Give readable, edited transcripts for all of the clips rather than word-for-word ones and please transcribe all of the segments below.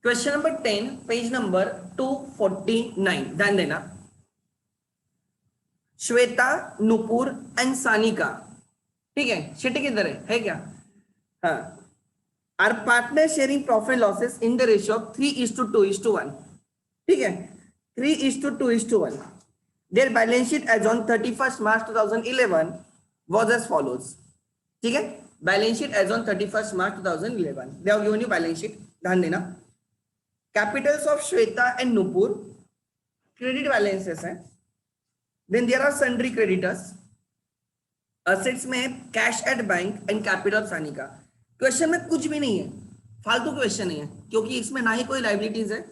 Question number 10 page number 249, ध्यान देना। Shweta, Nupur and Sanika, ठीक है, शेटी किधर है क्या? हाँ, are partner sharing profit losses in the ratio of 3:2:1, ठीक है, 3:2:1। Their balance sheet as on 31 March 2011 was as follows, ठीक है, balance sheet as on 31 March 2011, they have given you balance sheet, ध्यान देना। Capitals of Shweta and Nupur, credit balances है, then there are sundry creditors, assets में cash at bank and capital of Sanika. Question में कुछ भी नहीं है, फालतू क्वेश्चन नहीं है, क्योंकि इसमें ना ही कोई लाइबिलिटीज है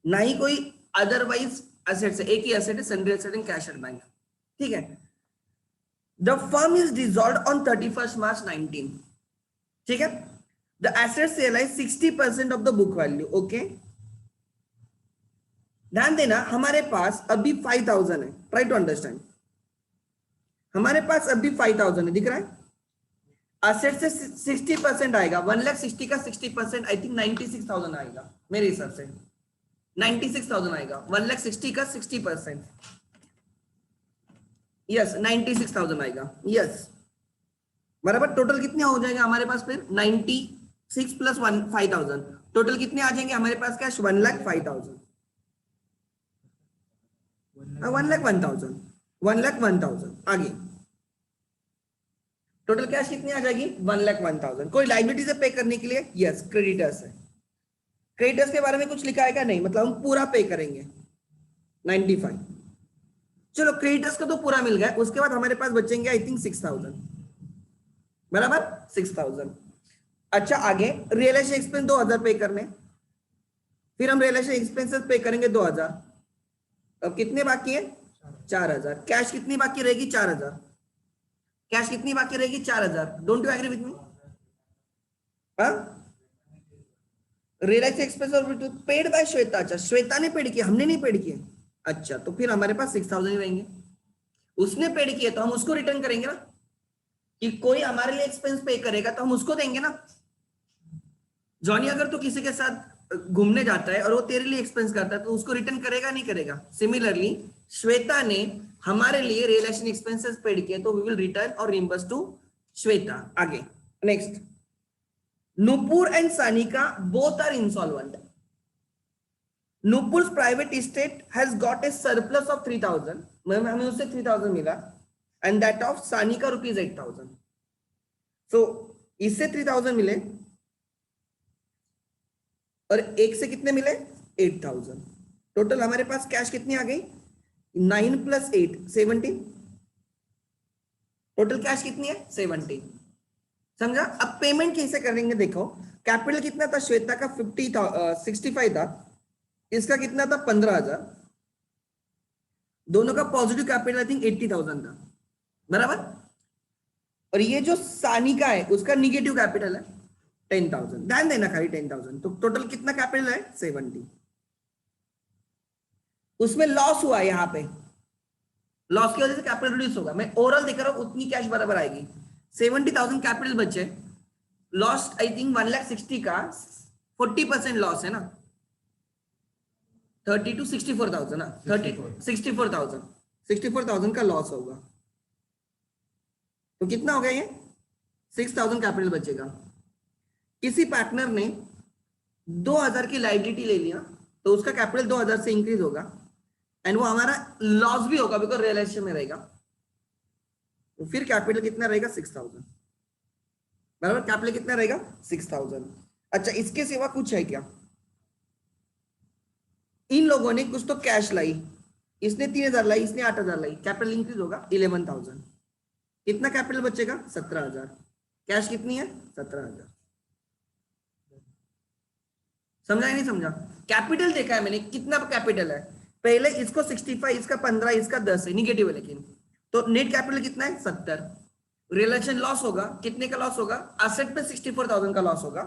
ना ही कोई अदरवाइज एसेट्स है, एक ही एसेट है, sundry asset and cash at bank, ठीक है। The firm is dissolved on 31 March 19, ठीक है। The assets realise 60% of the book value, okay. ध्यान देना, हमारे पास अभी 5000 है, ट्राई टू अंडरस्टैंड, हमारे पास अभी 5000 है, दिख रहा है। एसेट से 60% आएगा, 1,60,000 का 60% आई थिंक 96,000 आएगा मेरे हिसाब से, 96,000 आएगा, 1,60,000 का 60%, यस 96,000 आएगा, यस बराबर। टोटल कितने हो जाएगा हमारे पास फिर 96 प्लस 5,000, टोटल कितने आ जाएंगे हमारे पास? कैश 1,05,000, 1,01,000, 1,01,000 आगे। टोटल कैश कितनी आ जाएगी? 1,01,000। कोई लाइबिलिटीज है पे करने के लिए? यस, क्रेडिटर्स है। क्रेडिटर्स के बारे में कुछ लिखा है क्या? नहीं, मतलब हम पूरा पे करेंगे 95। चलो क्रेडिटर्स का तो पूरा मिल गया, उसके बाद हमारे पास बचेंगे आई थिंक 6,000, बराबर 6,000। अच्छा आगे रियलाइजेशन एक्सपेंस 2,000 पे करने, फिर हम रियलाइजेशन एक्सपेंसेस पे करेंगे 2,000। अब कितने बाकी है? 4,000। कैश कितनी बाकी रहेगी? 4,000। कैश कितनी बाकी रहेगी? 4,000। Don't you agree with me? Realise expense और पेड बाय श्वेता। अच्छा, श्वेता ने पेड किया, हमने नहीं पेड किया। अच्छा, तो फिर हमारे पास 6,000 ही रहेंगे। उसने पेड किया तो हम उसको रिटर्न करेंगे ना, कि कोई हमारे लिए एक्सपेंस पे करेगा तो हम उसको देंगे ना। जॉनी अगर तो किसी के साथ घूमने जाता है और वो तेरे लिए एक्सपेंस करता है तो उसको रिटर्न करेगा नहीं करेगा? सिमिलरली श्वेता ने हमारे लिए रियलाइजेशन एक्सपेंसेस पेड किए तो वी विल रिटर्न और रिइंबर्स टू श्वेता। आगे next, Nupur and Sanika both are insolvent. Nupur's private estate has got a surplus of 3,000. हमें उससे 3,000 मिला, and that of Sanika rupees 8,000. So इससे 3,000 मिले और एक से कितने मिले? 8,000। टोटल हमारे पास कैश कितनी आ गई? 9 + 8 17। टोटल कैश कितनी है? 17। समझा? अब पेमेंट कैसे करेंगे देखो। कैपिटल कितना था? श्वेता का 65 था, इसका कितना था? 15,000। दोनों का पॉजिटिव कैपिटल आई थिंक 80,000 था, बराबर। और ये जो सानिका है उसका निगेटिव कैपिटल है 10,000। ध्यान देना खाली 10,000। तो टोटल कितना कैपिटल है? 70। उसमें लॉस हुआ है, यहाँ पे लॉस की वजह से कैपिटल रिड्यूस होगा। मैं ओवरऑल दिख रहा हूं, उतनी कैश बराबर आएगी। 70,000 कैपिटल बचे, लॉस आई थिंक 1,60,000 का 40% लॉस है ना, 30 to 64,000 ना, 64,000 का लॉस होगा। तो कितना हो गया ये? 6,000 कैपिटल बचेगा। किसी पार्टनर ने 2,000 की लायबिलिटी ले लिया तो उसका कैपिटल 2,000 से इंक्रीज होगा एंड वो हमारा लॉस भी होगा बिकॉज रियलाइजेशन में रहेगा। तो फिर कैपिटल कितना रहेगा? 6,000, बराबर। कैपिटल कितना रहेगा? 6,000। अच्छा, इसके सिवा कुछ है क्या? इन लोगों ने कुछ तो कैश लाई, इसने 3,000 लाई, इसने 8,000 लाई, कैपिटल इंक्रीज होगा 11,000। कितना कैपिटल बचेगा? 17,000। कैश कितनी है? 17,000। समझा या नहीं समझा? कैपिटल देखा है मैंने, कितना कैपिटल है। पहले इसको 65, इसका 15, इसका 10 है, निगेटिव है लेकिन। तो नेट कैपिटल कितना है? 70। रियलाइजेशन लॉस होगा, कितने का लॉस होगा? एसेट पे 64,000 का लॉस होगा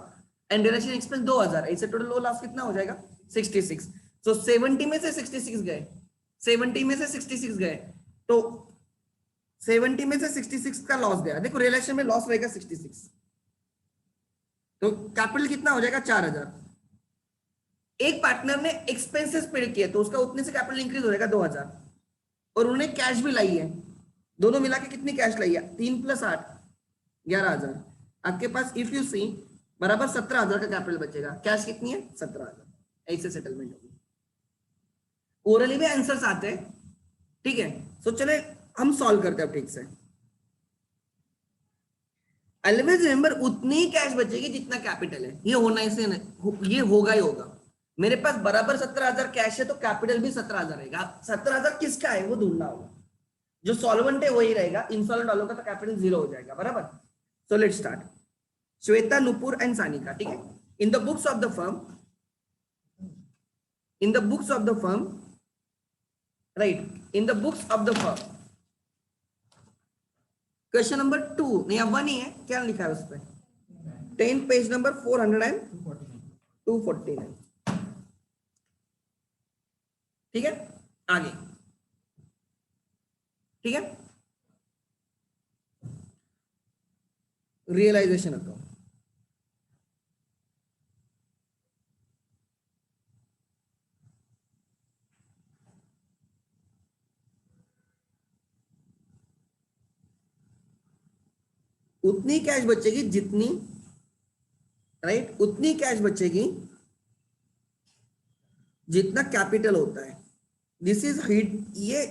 एंड रियलाइजेशन एक्सपेंस 2,000, ऐसे टोटल लॉस कितना हो जाएगा? 66। तो 70 में से 66 गए, 70 में से 66 गए, तो 70 में से 66 का लॉस गया। देखो रियलाइजेशन में लॉस रहेगा 66, तो कैपिटल कितना हो जाएगा? 4,000। एक पार्टनर ने एक्सपेंसेस पे किए तो उसका उतने से कैपिटल इंक्रीज हो जाएगा 2000, और उन्होंने कैश भी लाई है, दोनों मिला के कितनी कैश लाई है, 3 + 8 11,000। आपके पास इफ यू सी बराबर 17,000 का कैपिटल बचेगा, कैश कितनी है 17,000। ऐसे सेटलमेंट होगी। ओरली भी आंसर्स आते हैं, ठीक है। सो चले हम सॉल्व करते हैं ठीक से। ऑलवेज रिमेंबर उतनी ही कैश बचेगी जितना कैपिटल है, ये होना इसे ये होगा ही होगा। मेरे पास बराबर 17,000 कैश है तो कैपिटल भी 17,000 रहेगा। 17,000 किसका है वो ढूंढना होगा, जो सॉल्वेंट है वही रहेगा, इंसॉल्वेंट वालों का तो कैपिटल 0 हो जाएगा, बराबर। So let's start. Shweta, Nupur and Sanika, ठीक है। In the books of the firm, in the books of the firm, right, in the books of the firm, question number 2 नहीं 1 ही है, क्या लिखा है उस पर, 10 पेज नंबर 449, ठीक है। आगे, ठीक है। रियलाइजेशन अकाउंट, उतनी कैश बचेगी जितनी, राइट, उतनी कैश बचेगी जितना कैपिटल होता है। दिस इज हिट, ये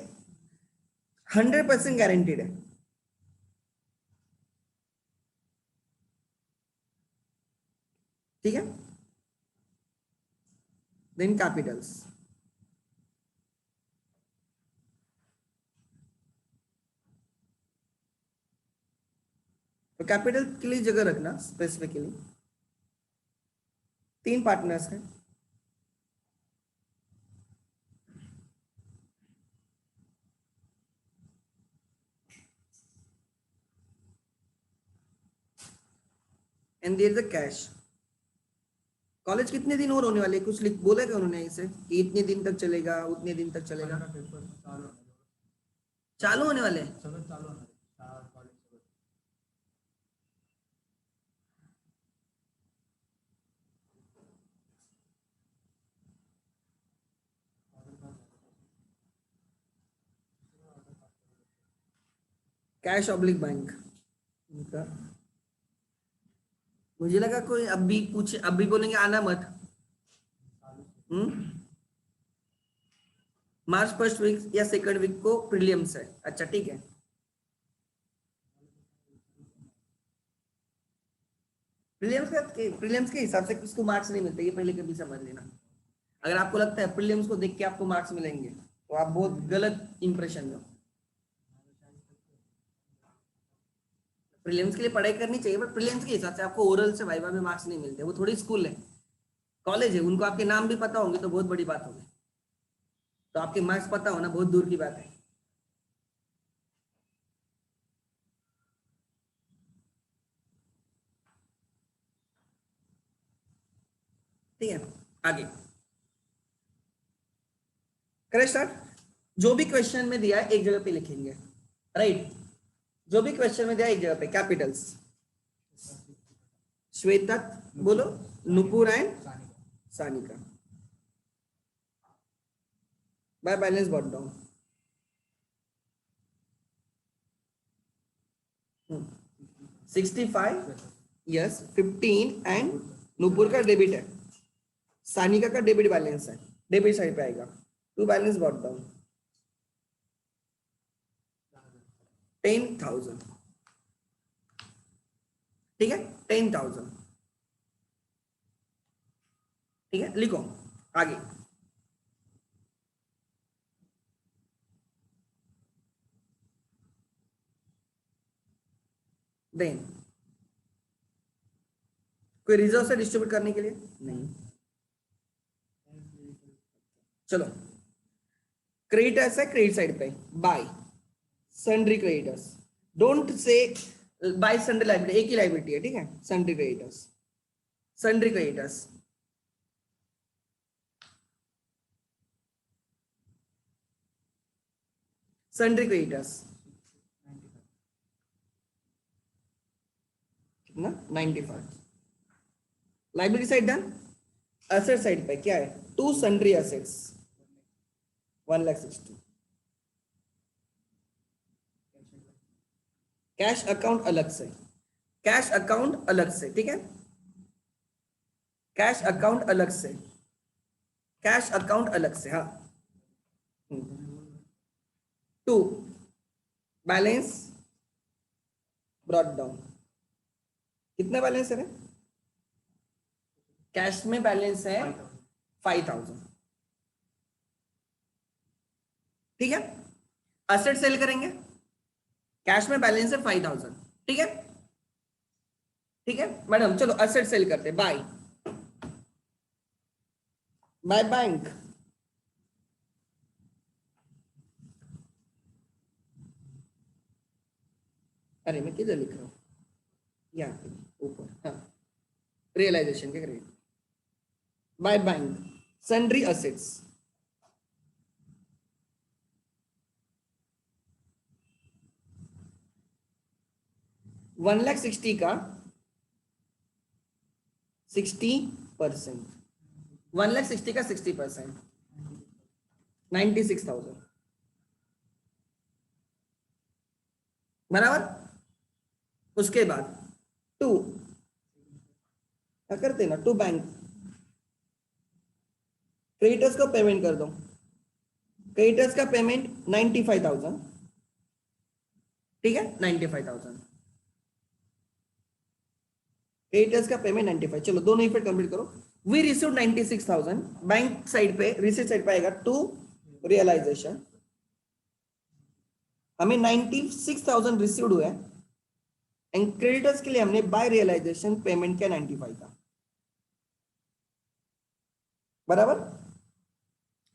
100% गारंटीड है, ठीक है। देन कैपिटल्स, तो कैपिटल के लिए जगह रखना स्पेसिफिकली, 3 पार्टनर्स हैं, and there is a cash. College कितने दिन और होने वाले, कुछ लिख बोला क्या उन्होंने इसे कि इतने दिन तक चलेगा, उतने दिन तक चलेगा, चालू होने वाले, कैश ऑब्लिक बैंक उनका। मुझे लगा कोई अब भी पूछे, अब भी बोलेंगे आना मत। मार्च फर्स्ट वीक या सेकंड वीक को प्रीलिम्स है, अच्छा ठीक है। प्रीलिम्स के हिसाब से किसको मार्क्स नहीं मिलते, ये पहले कभी समझ लेना। अगर आपको लगता है प्रीलिम्स को देख के आपको मार्क्स मिलेंगे तो आप बहुत गलत इंप्रेशन में हो। प्रीलिम्स के लिए पढ़ाई करनी चाहिए, बट प्रीलिम्स के हिसाब से आपको ओरल से वाइवा में मार्क्स नहीं मिलते, वो थोड़ी स्कूल है, कॉलेज है, उनको आपके नाम भी पता होंगे तो बहुत बड़ी बात होगी, तो आपके मार्क्स पता होना बहुत दूर की बात है, ठीक है। आगे करें स्टार्ट। जो भी क्वेश्चन में दिया है एक जगह पे लिखेंगे, राइट, जो भी क्वेश्चन में दिया है एक जगह पे, कैपिटल्स, श्वेता बोलो, Nupur and Sanika, by balance brought down, 65, yes 15 and Nupur का डेबिट है, सानिका का डेबिट बैलेंस है, डेबिट साइड पे आएगा, टू बैलेंस बॉट डाउन 10,000, ठीक है, 10,000, ठीक है। लिखो आगे, देन कोई रिजर्व से डिस्ट्रीब्यूट करने के लिए नहीं, चलो क्रेडिटर्स है, क्रेडिट साइड पे by sundry creditors, don't say by sundry liability, एक ही लाइबिलिटी है, ठीक है, sundry creditors, sundry creditors, sundry creditors कितना 95, liability side done, asset side पे क्या है, to sundry assets 1,60,000। Cash account अलग से, कैश अकाउंट अलग से, ठीक है, कैश अकाउंट अलग से, कैश अकाउंट अलग से, हाँ। टू बैलेंस ब्रॉट डाउन, कितना बैलेंस है, कैश में बैलेंस है 5,000, ठीक है। एसेट सेल करेंगे, कैश में बैलेंस है 5,000, ठीक है, ठीक है मैडम। चलो एसेट सेल करते, बाय बाय बैंक, अरे मैं किधर लिख रहा हूँ, यहाँ पे ऊपर, हाँ, रियलाइजेशन के credit, by bank sundry assets, $1,60,000 का 60%, 1,60,000 का 60%, 96,000, बराबर। उसके बाद टू क्या करते ना, टू बैंक, क्रेडिटर्स को पेमेंट कर दो, क्रेडिटर्स का पेमेंट 95,000, ठीक है, 95,000, क्रेडिटर्स का पेमेंट 95, चलो दोनों इफेक्ट कंप्लीट करो। वी रिसीव 96,000, बैंक साइड पे, रिसीट साइड पे आएगा टू रियलाइजेशन, हमें 96,000 रिसीव्ड हुआ है, एंड क्रेडिटर्स के लिए हमने बाय रियलाइजेशन पेमेंट किया 95 का, बराबर,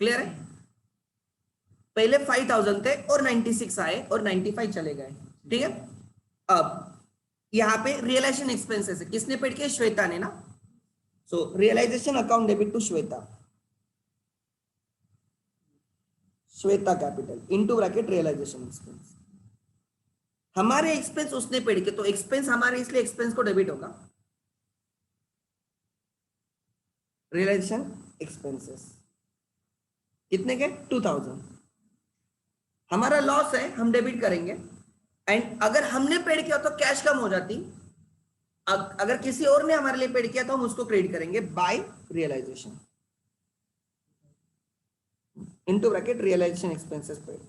क्लियर है। पहले 5,000 थे और 96 आए और 95 चले गए, ठीक है। अब यहाँ पे रियलाइजेशन एक्सपेंसेस है, किसने पेड किया, श्वेता ने ना, so realization account debit to Shweta, Shweta capital into bracket realization expense, हमारे एक्सपेंस उसने पेड किए, तो एक्सपेंस हमारे, इसलिए एक्सपेंस को डेबिट होगा, रियलाइजेशन एक्सपेंसेस कितने के 2,000, हमारा लॉस है, हम डेबिट करेंगे, एंड अगर हमने पेड किया तो कैश कम हो जाती, अगर किसी और ने हमारे लिए पेड किया तो हम उसको क्रेडिट करेंगे by realisation into bracket realisation expenses paid.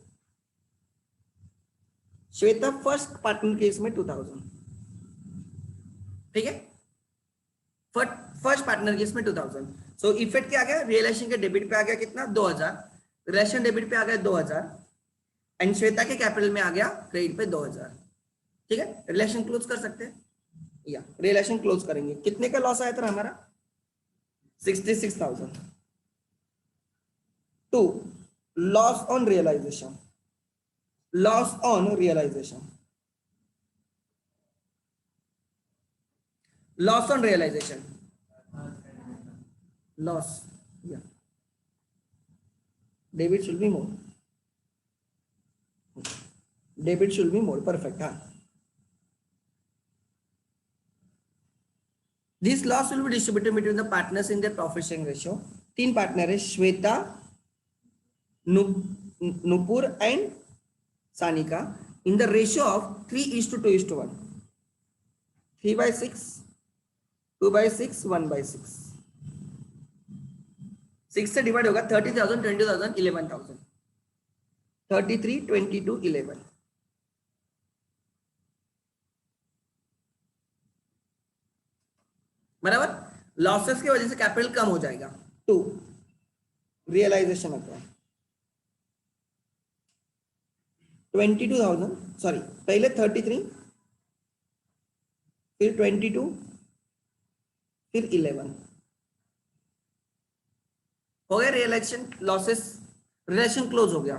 Shweta first partner case में 2,000, ठीक है, फर्स्ट पार्टनर केस में 2,000, सो इफेक्ट क्या आ गया, रियलाइजेशन के डेबिट पे आ गया कितना 2,000, रिलेशन डेबिट पे आ गया 2,000, एंड श्वेता के कैपिटल में आ गया क्रेडिट पे 2,000, ठीक है। रिलेशन क्लोज कर सकते हैं, या रिलेशन क्लोज करेंगे, कितने का लॉस आया था हमारा 66,000, to loss on realization, loss on realization, loss on realization, loss, या debit should be more, debit should be more, perfect, हाँ। This loss will be distributed between the partners in their profit sharing ratio, 3 partner है, Shweta, Nupur and Sanika, in the ratio of 3:2:1, 3/6, 2/6, 1/6, 6 से divide होगा 30,000, 20,000, 11,000, 33, 22, 11, बराबर। Losses की वजह से capital कम हो जाएगा, टू रियलाइजेशन अकाउंट 22,000, सॉरी पहले 33, फिर 22, फिर 11, हो गया रियलाइजेशन, लॉसेस, रिलेशन क्लोज हो गया।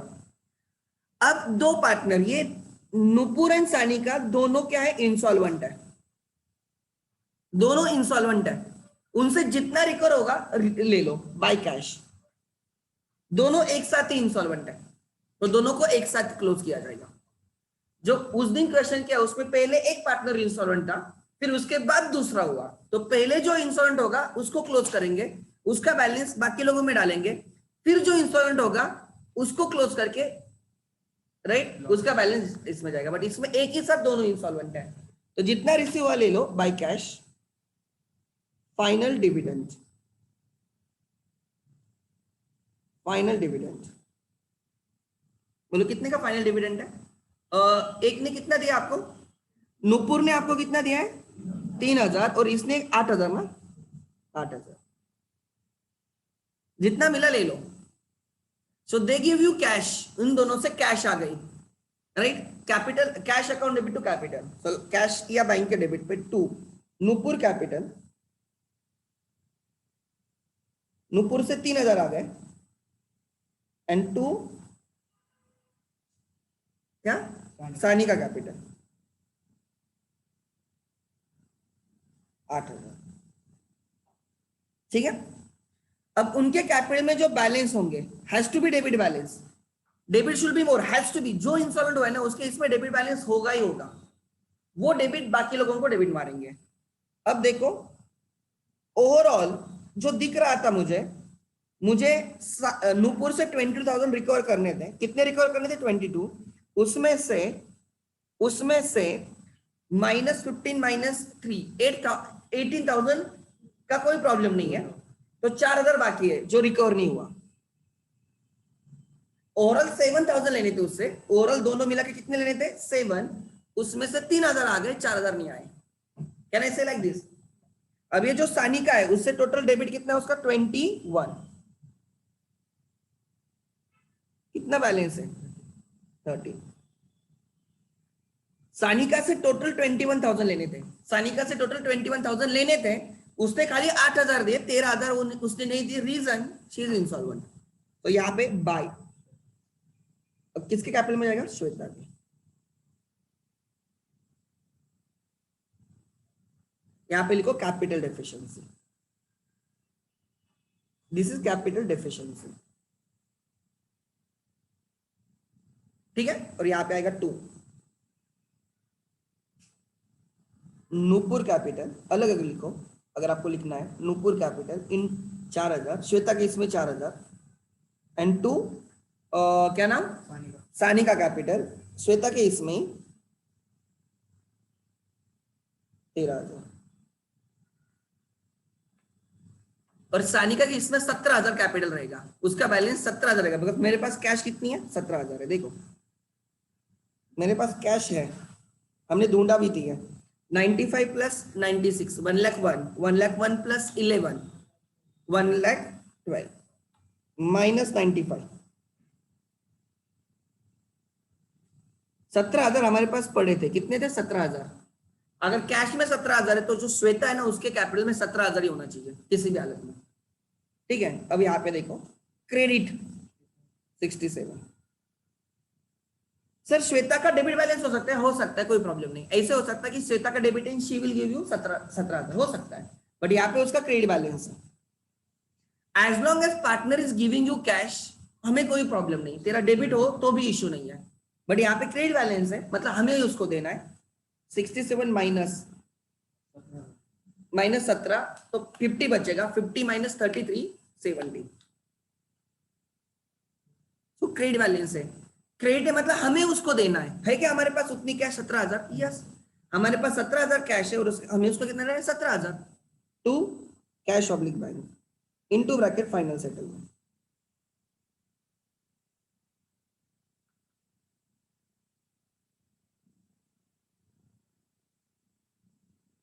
अब दो पार्टनर, ये नुपुर एंड सानिका दोनों क्या है, इंसॉल्वेंट है, दोनों इंसॉल्वेंट है, उनसे जितना रिकवर होगा ले लो बाय कैश, दोनों एक साथ ही इंसॉल्वेंट है, तो दोनों को एक साथ क्लोज किया जाएगा। जो उस दिन क्वेश्चन किया उसमें पहले एक पार्टनर इंसॉल्वेंट था, फिर उसके बाद दूसरा हुआ, तो पहले जो इंसॉल्वेंट होगा उसको क्लोज करेंगे, उसका बैलेंस बाकी लोगों में डालेंगे, फिर जो इंस्टॉलमेंट होगा उसको क्लोज करके, राइट, उसका बैलेंस इसमें जाएगा। बट इसमें एक ही साथ दोनों इंस्टॉलमेंट है, तो जितना रिसीव हुआ ले लो by cash, final dividend, final dividend बोलो कितने का फाइनल डिविडेंड है? एक ने कितना दिया आपको, नुपुर ने आपको कितना दिया है 3000 और इसने 8000 ना, 8000, जितना मिला ले लो। So they give you cash, उन दोनों से कैश आ गई, right, capital cash account debit to capital, so cash या बैंक के डेबिट पे टू नुपुर कैपिटल, नुपुर से 3000 आ गए एंड टू क्या सानी का कैपिटल 8000, ठीक है। अब उनके कैपिटल में जो बैलेंस होंगे has to be debit balance, debit should be more, has to be, जो इंस्टॉलमेंट हुआ है ना उसके इसमें डेबिट बैलेंस होगा ही होगा, वो डेबिट बाकी लोगों को डेबिट मारेंगे। अब देखो ओवरऑल जो दिख रहा था मुझे नूपुर से 22,000 रिकवर करने थे, कितने रिकवर करने थे 22, उसमें से -15 -3 18,000 का कोई प्रॉब्लम नहीं है, तो 4,000 बाकी है जो रिकवर नहीं हुआ। ओवरऑल 7,000 लेने थे उससे, ओवरऑल दोनों मिला के कितने लेने थे 7, उसमें से 3,000 आ गए, 4,000 नहीं आए। कैन आई से लाइक दिस? अब ये जो सानी का है उससे टोटल डेबिट कितना है उसका 21, कितना बैलेंस है 30, सानिका से टोटल 21,000 लेने थे, सानिका से टोटल 21,000 लेने थे, उसने खाली 8,000 दिए, 13,000 उसने नहीं दिए, रीजन शी इज इंसॉल्वेंट। तो यहाँ पे बाय, अब किसके कैपिटल में जाएगा, श्वेता के। यहाँ पे लिखो capital deficiency, this is capital deficiency, ठीक है। और यहाँ पे आएगा 2 नूपुर कैपिटल, अलग अलग लिखो अगर आपको लिखना है, नूपुर कैपिटल इन 4,000, श्वेता के इसमें 4,000 एंड 2 क्या नाम, सानिका कैपिटल, श्वेता के इसमें 13,000 और सानिका के इसमें 17,000 कैपिटल रहेगा, उसका बैलेंस 17,000 रहेगा, बिकॉज मेरे पास कैश कितनी है 17,000 है। देखो मेरे पास कैश है, हमने ढूंढा भी थी है, 95 प्लस 96 1,01,000, 1,01,000 प्लस 11 1,12,000 माइनस 95, 17,000 हमारे पास पड़े थे, कितने थे 17,000। अगर कैश में 17,000 है तो जो श्वेता है ना उसके कैपिटल में 17,000 ही होना चाहिए किसी भी हालत में, ठीक है। अब यहाँ पे देखो क्रेडिट 67, सर श्वेता का डेबिट बैलेंस हो सकता है कोई प्रॉब्लम नहीं, ऐसे हो सकता है कि श्वेता का debit and she will give you 17,000 हो सकता है, बट यहाँ पे उसका क्रेडिट बैलेंस है। As long as partner is giving you cash, हमें कोई प्रॉब्लम नहीं, तेरा डेबिट हो तो भी इश्यू नहीं है, बट यहाँ पे क्रेडिट बैलेंस है, मतलब हमें उसको देना है 67 माइनस 17 तो 50 बचेगा, 50 माइनस 33 70, तो क्रेडिट बैलेंस है। क्रेडिट है मतलब हमें उसको देना है क्या हमारे पास उतनी कैश 17,000, यस हमारे पास 17,000 कैश है और हमें उसको कितना देना है 17,000 to cash oblique bank into bracket final settlement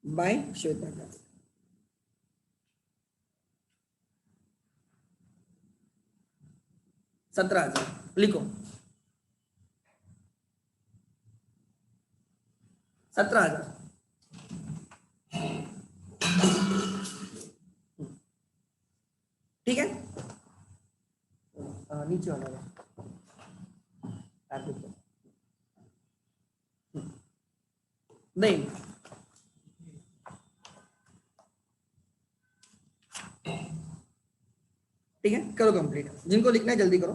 by Shweta का 17,000 लिखो 17,000, ठीक है। नीचे वाला नहीं, ठीक है करो कंप्लीट, जिनको लिखना है जल्दी करो,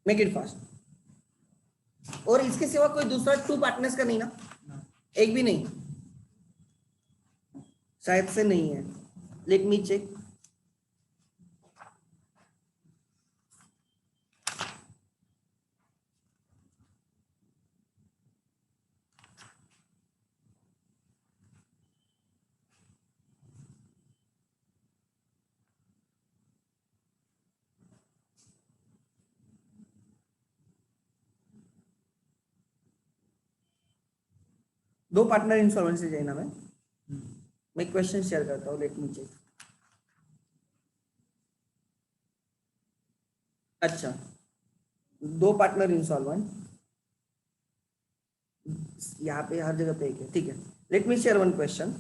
मेक इट फास्ट। और इसके सिवा कोई दूसरा 2 पार्टनर्स का नहीं ना, एक भी नहीं, शायद से नहीं है, लेट मी चेक. दो पार्टनर इंसॉल्वेंसी चाहिए ना. मैं क्वेश्चन शेयर करता हूँ. Let me check. अच्छा, दो पार्टनर इंसॉल्वेंट यहाँ पे हर जगह पे एक है. ठीक है, let me share one question.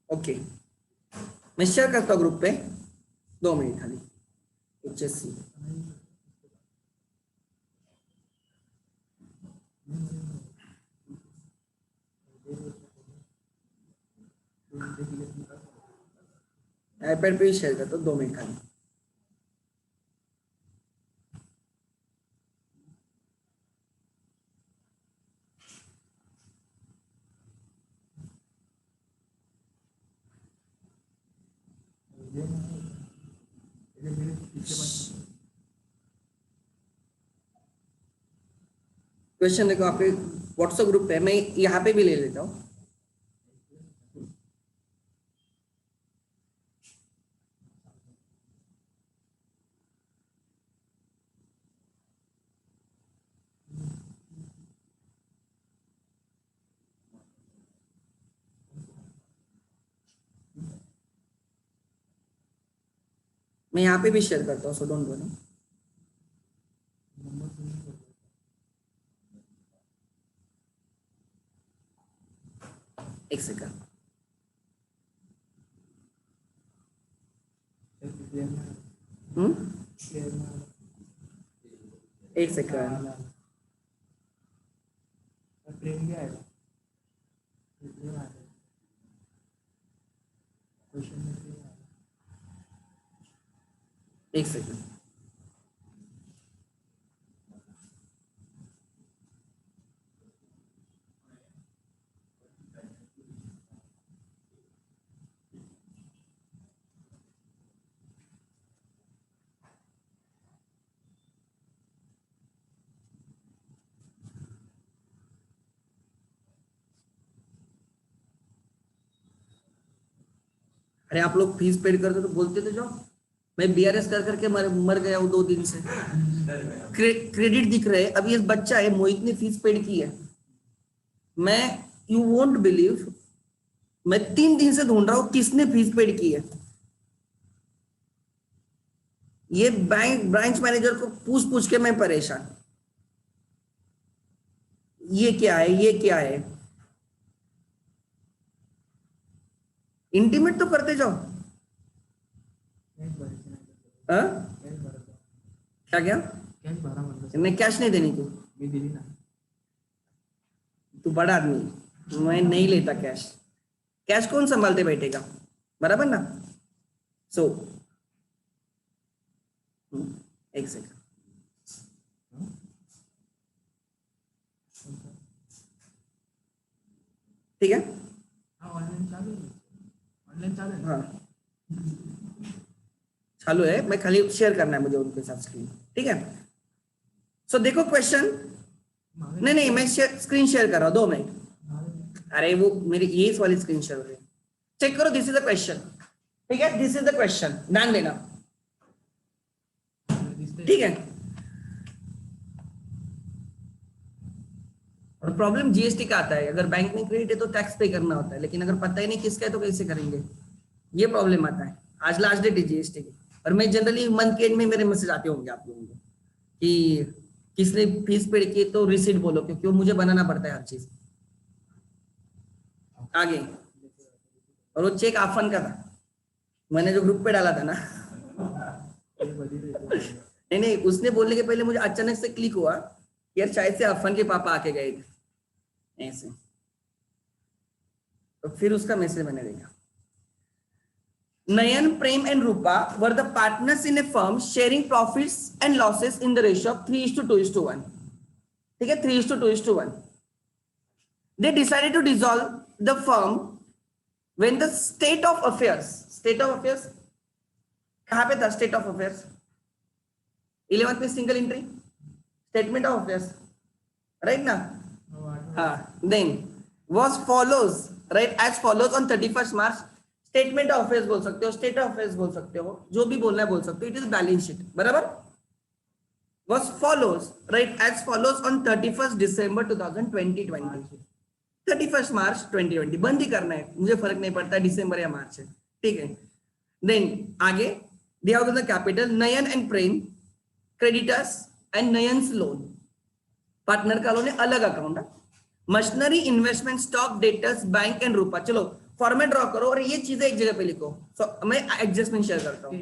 Okay, मैं शेयर करता हूँ ग्रुप पे. 2 मिनट खाली. HSC आईपैड पे शेयर करता हूँ. 2 मिनट खाली. क्वेश्चन देखो आपके व्हाट्सएप ग्रुप पे. मैं यहाँ पे भी ले लेता हूँ. मैं यहाँ पे भी शेयर करता हूँ, सो डोंट वरी. एक सेकंड. एक सेकंड. एक सेकंड. अरे आप लोग फीस पेड करते तो बोलते तो जाओ. मैं BRS कर करके मर गया हूँ 2 दिन से. क्रेडिट दिख रहे. अभी ये बच्चा है, मोहित ने फीस पेड की है. मैं, यू वोंट बिलीव, मैं 3 दिन से ढूंढ रहा हूँ किसने फीस पेड की है. ये बैंक ब्रांच मैनेजर को पूछ पूछ के मैं परेशान. ये क्या है, ये क्या है. इंटीमेट तो करते जाओ. क्या क्या मैं कैश नहीं देनी. तू बड़ा आदमी, मैं नहीं लेता कैश. कैश कौन संभालते बैठेगा, बराबर ना. सो एक सेकंड. ठीक है. हाँ चालू है. मैं खाली शेयर करना है मुझे उनके साथ स्क्रीन. ठीक है. सो देखो क्वेश्चन. नहीं मैं स्क्रीन शेयर कर रहा हूँ. 2 मिनट. अरे वो मेरी ये वाली स्क्रीन शेयर हो रही है. चेक करो. This is the question. ठीक है, दिस इज द क्वेश्चन. ध्यान देना. ठीक है. और प्रॉब्लम जीएसटी का आता है. अगर बैंक में क्रेडिट है तो टैक्स पे करना होता है, लेकिन अगर पता ही नहीं किसका है तो कैसे करेंगे. ये प्रॉब्लम आता है. आज लास्ट डेट है जीएसटी की. और मैं जनरली मंथ के एंड में मेरे मैसेज आते होंगे आप लोगों को कि किसने फीस पेड की तो रिसीट बोलो, क्योंकि वो मुझे बनाना पड़ता है हर चीज आगे. और वो चेक आफन का था, मैंने जो ग्रुप पे डाला था ना. नहीं उसने बोलने के पहले मुझे अचानक से क्लिक हुआ यार शायद से अफन के पापा आके गए थे ऐसे. तो फिर उसका मैसेज बने रहेगा, Nayan, Prem and Rupa were the partners in a firm sharing profits and losses in the ratio of 3:2:1. ठीक है, 3:2:1. They decided to dissolve the firm when the state of affairs कहाँ पे था? स्टेट ऑफ अफेयर्स 11th में single entry statement of affairs, right ना? हाँ, then was follows, right, as follows on 31st March. Statement of affairs बोल सकते हो, state of affairs बोल सकते हो, जो भी बोलना है बोल सकते हो. इट इज बैलेंस शीट, बराबर. was follows, right, as follows on 31st December 2020. 31st March 2020 बंद ही करना है, मुझे फर्क नहीं पड़ता दिसंबर या मार्च है, ठीक है. देन आगे दिया होगा the capital Nayan and Prem creditors and Nayan's loan. Partner का लोन है, अलग अकाउंट है. Machinery investment stock debtors bank and Rupa. चलो फॉर्मेट ड्रॉ करो और ये चीजें एक जगह पे लिखो. मैं एडजस्टमेंट शेयर करता हूँ.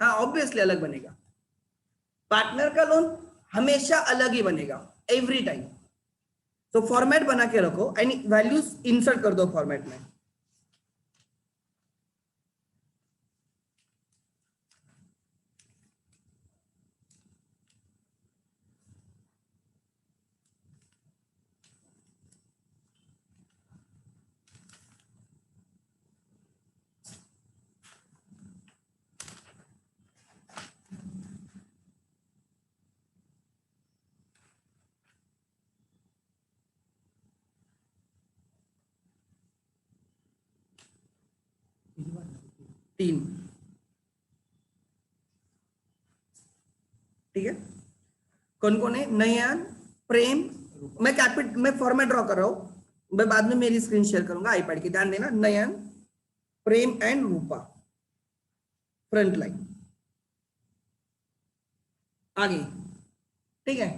हाँ, ऑब्वियसली अलग बनेगा. पार्टनर का लोन हमेशा अलग ही बनेगा, एवरी टाइम. तो फॉर्मेट बना के रखो एंड वैल्यूज इंसर्ट कर दो फॉर्मेट में. तीन, ठीक है. कौन कौन है? नयन, प्रेम. मैं फॉर्मेट ड्रॉ कर रहा हूं, मैं बाद में मेरी स्क्रीन शेयर करूंगा आईपैड की, ध्यान देना. नयन, Prem and Rupa, front line. आगे, ठीक है.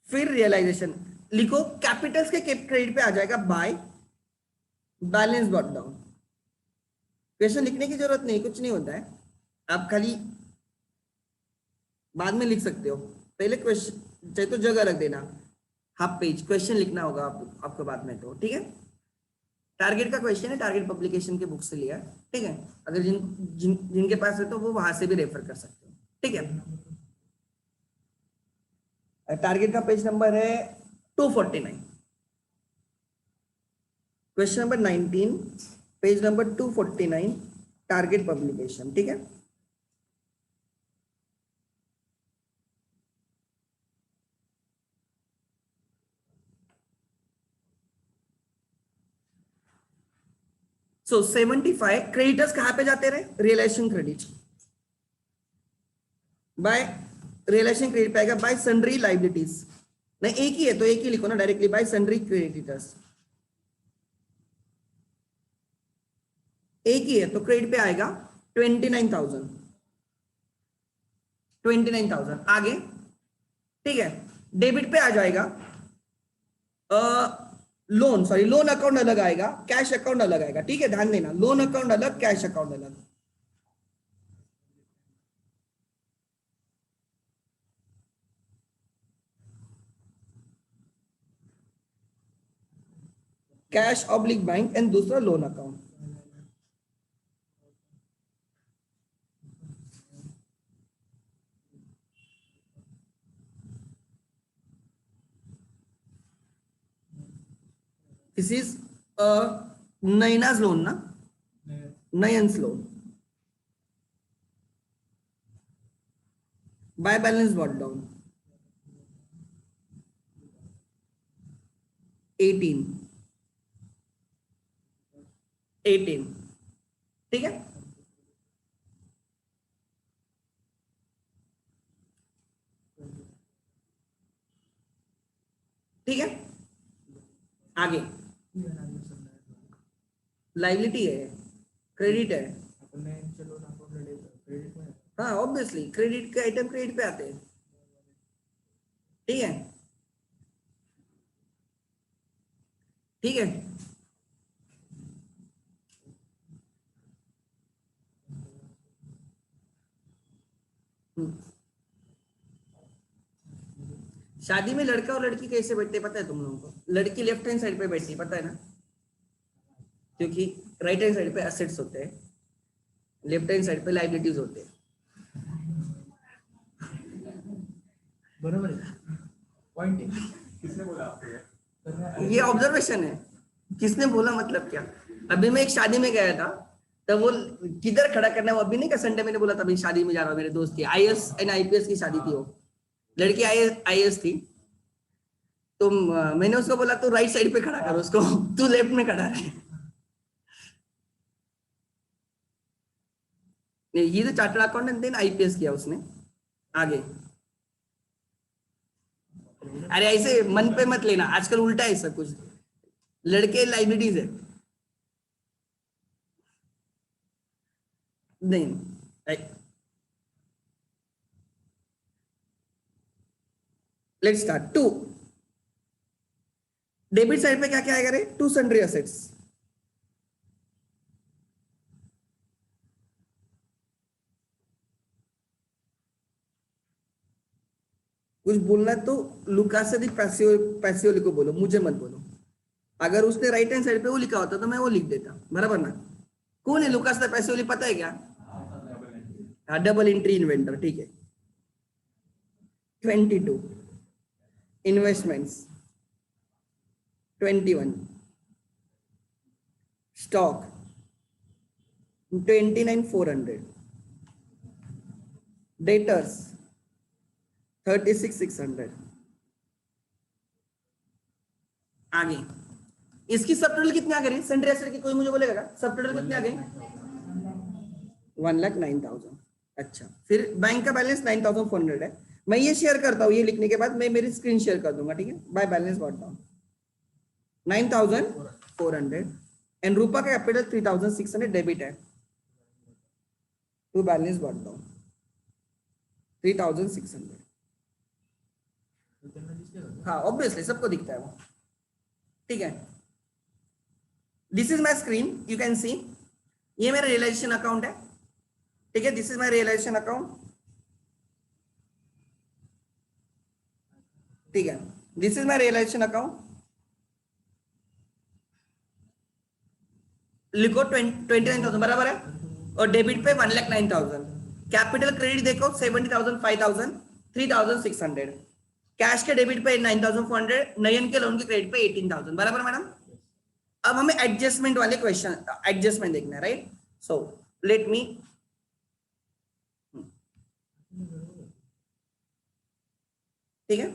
फिर रियलाइजेशन लिखो. कैपिटल्स के क्रेडिट पे आ जाएगा bye balance brought down. Question लिखने की जरूरत नहीं, कुछ नहीं होता है, आप खाली बाद में लिख सकते हो. पहले क्वेश्चन चाहे तो जगह रख देना, हाफ पेज क्वेश्चन लिखना होगा आपको बाद में, तो ठीक है. टारगेट का क्वेश्चन है, टारगेट पब्लिकेशन के बुक से लिया, ठीक है. अगर जिनके पास है तो वो वहां से भी रेफर कर सकते हो, ठीक है. टारगेट का पेज नंबर है 249. Question number 19, page number 249, target publication, ठीक है. सो 75 क्रेडिटर्स कहां पे जाते रहे? Realisation credit. By realisation credit पे आएगा बाय सन्ड्री लाइबिलिटीज. नहीं, एक ही है तो एक ही लिखो ना डायरेक्टली, बाय सन्ड्री क्रेडिटर्स. एक ही है तो क्रेडिट पे आएगा 29,000. 29,000 आगे, ठीक है. डेबिट पे आ जाएगा लोन अकाउंट अलग आएगा, कैश अकाउंट अलग आएगा, ठीक है. ध्यान देना, लोन अकाउंट अलग, कैश अकाउंट अलग. कैश ऑब्लिक बैंक एंड दूसरा loan account. This is Nayana's loan ना, Nayan's loan. By balance brought down 18, ठीक है. ठीक है, आगे लाइबिलिटी है, क्रेडिट है. हाँ, ऑब्वियसली क्रेडिट के आइटम क्रेडिट पे आते हैं, ठीक है. ठीक है, शादी में लड़का और लड़की कैसे बैठते पता है तुम लोगों को? लड़की लेफ्ट हैंड साइड पे बैठती पता है ना, क्योंकि राइट हैंड साइड पे एसेट्स होते हैं, लेफ्ट हैंड साइड पे लाइबिलिटीज होते हैं। बरोबर है, पॉइंट है। किसने बोला आपको ये ऑब्जर्वेशन है। किसने बोला मतलब क्या? अभी मैं एक शादी में गया था, तब वो किधर खड़ा करना है वो अभी नहीं का संडे मैंने बोला था अभी शादी में जा रहा हूँ, मेरे दोस्त की आईएएस एंड आईपीएस की शादी थी, वो लड़की आईएएस थी। तो मैंने उसको बोला तू राइट साइड पे खड़ा कर उसको, तू लेफ्ट में खड़ा है। ये तो चार्टर्ड अकाउंटेंट देन आईपीएस किया उसने आगे। अरे ऐसे मन पे मत लेना, आजकल उल्टा है सब कुछ, लड़के लाइबिलिटीज है नहीं। Let's start. To debit side पे क्या क्या आएगा रे? To sundry assets. कुछ बोलना है तो लुकास दी पैसियोली को बोलो, मुझे मत बोलो। अगर उसने राइट हैंड साइड पे वो लिखा होता तो मैं वो लिख देता, बराबर ना? कौन है लुकास दी पैसियोली पता है क्या? डबल एंट्री इन्वेंटर, ठीक है। 22 इन्वेस्टमेंट्स, 21 स्टॉक, 29,400 डेटर्स, 36,600। आगे इसकी सब टोटल कितने आ गए? सेंट्री एसेट की कोई मुझे बोलेगा सब टोटल कितने आ गए? 1,09,000। अच्छा, फिर बैंक का बैलेंस 9,400 है। मैं ये शेयर करता हूँ, ये लिखने के बाद मैं मेरी स्क्रीन शेयर कर दूंगा, ठीक है? By balance got down 9,400 and Rupa का कैपिटल 3,600 डेबिट है टू बैलेंस गॉट डाउन 3,600। हाँ ऑब्वियसली सबको दिखता है वो, ठीक है। This is my screen, you can see ये मेरा रियलाइजेशन अकाउंट है, ठीक है। This is my realization account, ठीक है। This is my realization account, लिखो 29,000 बराबर है, और डेबिट पे 1,09,000। कैपिटल क्रेडिट देखो 70,000, 5,000, 3,600। कैश के डेबिट पे 9,400, नयन के लोन के क्रेडिट पे 18,000, बराबर मैडम? अब हमें एडजस्टमेंट वाले क्वेश्चन एडजस्टमेंट देखना है, राइट? सो लेट मी, ठीक है,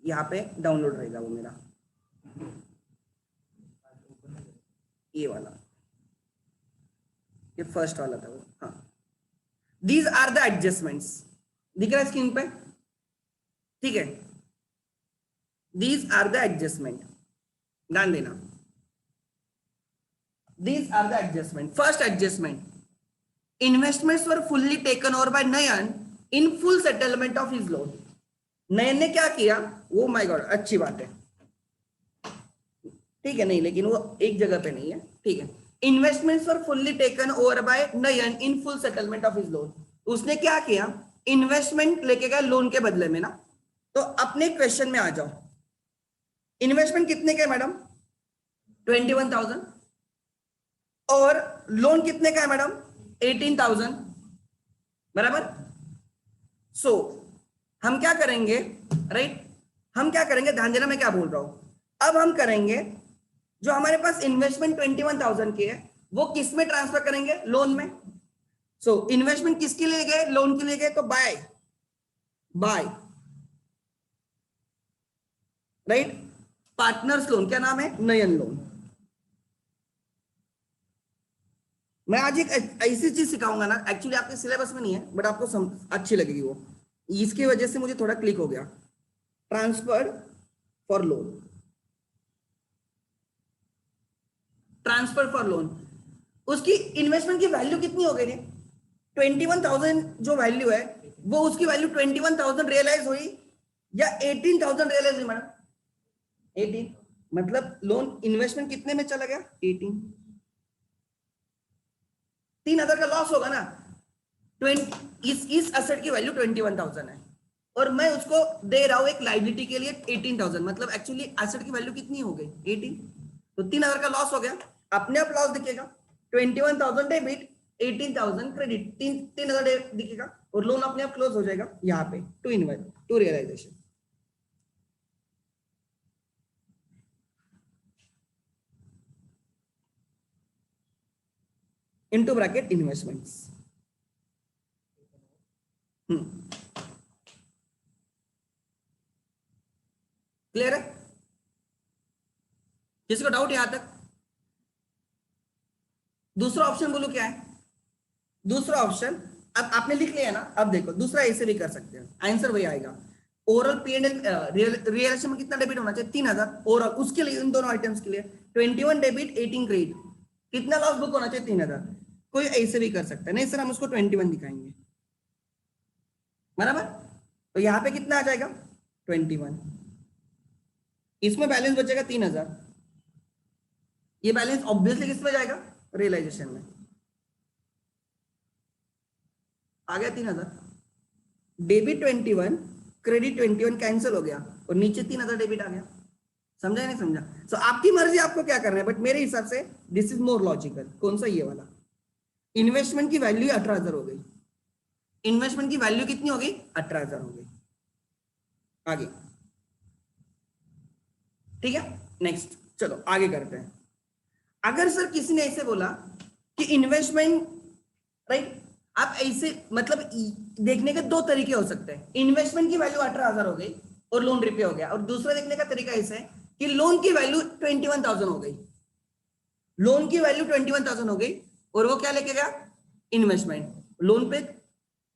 यहाँ पे डाउनलोड रहेगा वो मेरा, ये वाला, ये फर्स्ट वाला था वो। हाँ, दीज आर द एडजस्टमेंट्स, दिख रहा है स्क्रीन पे, ठीक है। दीज आर द एडजस्टमेंट, ध्यान देना। These are the adjustment. First adjustment, investments were fully taken over by Nayan in full settlement of his loan. नयन ने क्या किया? वो माय गॉड अच्छी बात है, ठीक है, नहीं लेकिन वो एक जगह पे नहीं है, ठीक है। Investments were fully taken over by Nayan in full settlement of his loan. उसने क्या किया? इन्वेस्टमेंट लेके गया लोन के बदले में ना। तो अपने क्वेश्चन में आ जाओ, इन्वेस्टमेंट कितने के मैडम? 21,000, और लोन कितने का है मैडम? 18,000, बराबर? सो हम क्या करेंगे, राइट? हम क्या करेंगे, ध्यान देना मैं क्या बोल रहा हूं। अब हम करेंगे जो हमारे पास इन्वेस्टमेंट 21,000 की है वो किस में ट्रांसफर करेंगे? लोन में। सो इन्वेस्टमेंट किसके लिए गए? लोन के लिए गए, तो bye bye, right? Partners loan, क्या नाम है? नयन लोन। मैं आज एक ऐसी चीज सिखाऊंगा ना, एक्चुअली आपके सिलेबस में नहीं है बट आपको अच्छी लगेगी वो, इसकी वजह से मुझे थोड़ा क्लिक हो गया। Transfer for loan, transfer for loan, उसकी इन्वेस्टमेंट की वैल्यू कितनी हो गई है? 21,000 जो वैल्यू है वो उसकी वैल्यू 21,000 रियलाइज हुई या 18,000 रियलाइज हुई मैडम? 18, मतलब लोन इन्वेस्टमेंट कितने में चला गया? 18। 3,000 का लॉस होगा ना। इस एसेट की वैल्यू 21,000 है, और मैं उसको दे रहा हूं एक लाइबिलिटी के लिए 18,000, मतलब एक्चुअली एसेट की वैल्यू कितनी हो गई 18, तो 3,000 का लॉस हो गया, अपने आप लॉस दिखेगा। 21,000 डेबिट, 18,000 क्रेडिट, 3,000 दिखेगा और लोन अपने आप क्लोज हो जाएगा यहाँ पे to realisation. Into bracket investments. Clear है? किसी को डाउट यहां तक? दूसरा ऑप्शन बोलो क्या है? दूसरा ऑप्शन अब आपने लिख लिया ना, अब देखो दूसरा ऐसे भी कर सकते हैं, आंसर वही आएगा। ओवरऑल P&L रियलाइजेशन में कितना डेबिट होना चाहिए 3,000 ओवरऑल, उसके लिए इन दोनों आइटम्स के लिए 21 डेबिट 18 क्रेडिट, कितना लॉस बुक होना चाहिए 3,000। कोई ऐसे भी कर सकता है, नहीं सर हम उसको 21 दिखाएंगे, बराबर। तो यहाँ पे कितना आ जाएगा 21, इसमें बैलेंस बचेगा 3,000, ये बैलेंस ऑब्वियसली किस में जाएगा रियलाइजेशन में, आ गया 3,000। डेबिट 21 क्रेडिट 21 कैंसिल हो गया और नीचे 3,000 डेबिट आ गया। समझा या नहीं समझा? सो आपकी मर्जी आपको क्या करना है, बट मेरे हिसाब से दिस इज मोर लॉजिकल। कौन सा? ये वाला। इन्वेस्टमेंट की वैल्यू 18,000 हो गई, इन्वेस्टमेंट की वैल्यू कितनी हो गई 18,000 हो गई। आगे ठीक है, नेक्स्ट चलो आगे करते हैं। अगर सर किसी ने ऐसे बोला कि इन्वेस्टमेंट, राइट, आप ऐसे मतलब देखने के दो तरीके हो सकते हैं, इन्वेस्टमेंट की वैल्यू 18,000 हो गई और लोन रिपे हो गया, और दूसरा देखने का तरीका ऐसा है कि लोन की वैल्यू 21,000 हो गई, लोन की वैल्यू 21,000 हो गई और वो क्या लेके गया इन्वेस्टमेंट, लोन पे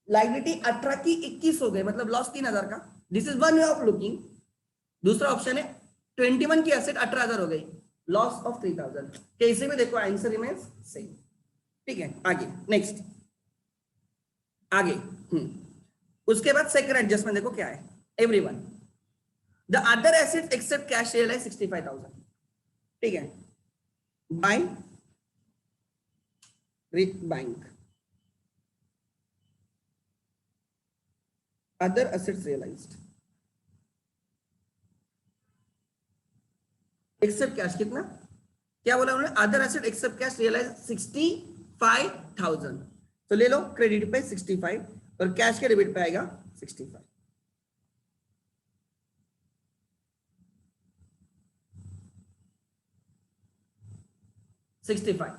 लायबिलिटी 18 की 21 हो गई, मतलब लॉस 3,000 का। This is one way of looking. दूसरा ऑप्शन है 21 की एसेट 18,000 हो गई, लॉस ऑफ 3,000। कैसे भी देखो आंसर रिमेंस सेम। ठीक है, आगे नेक्स्ट, आगे उसके बाद सेकंड एडजस्टमेंट देखो क्या है। Everyone the other assets except cash realise 65,000, ठीक है, by bank, other assets realised except cash, कितना क्या बोला उन्होंने, other asset except cash realise 65,000। तो ले लो क्रेडिट पे 65 और कैश के डेबिट पे आएगा 65।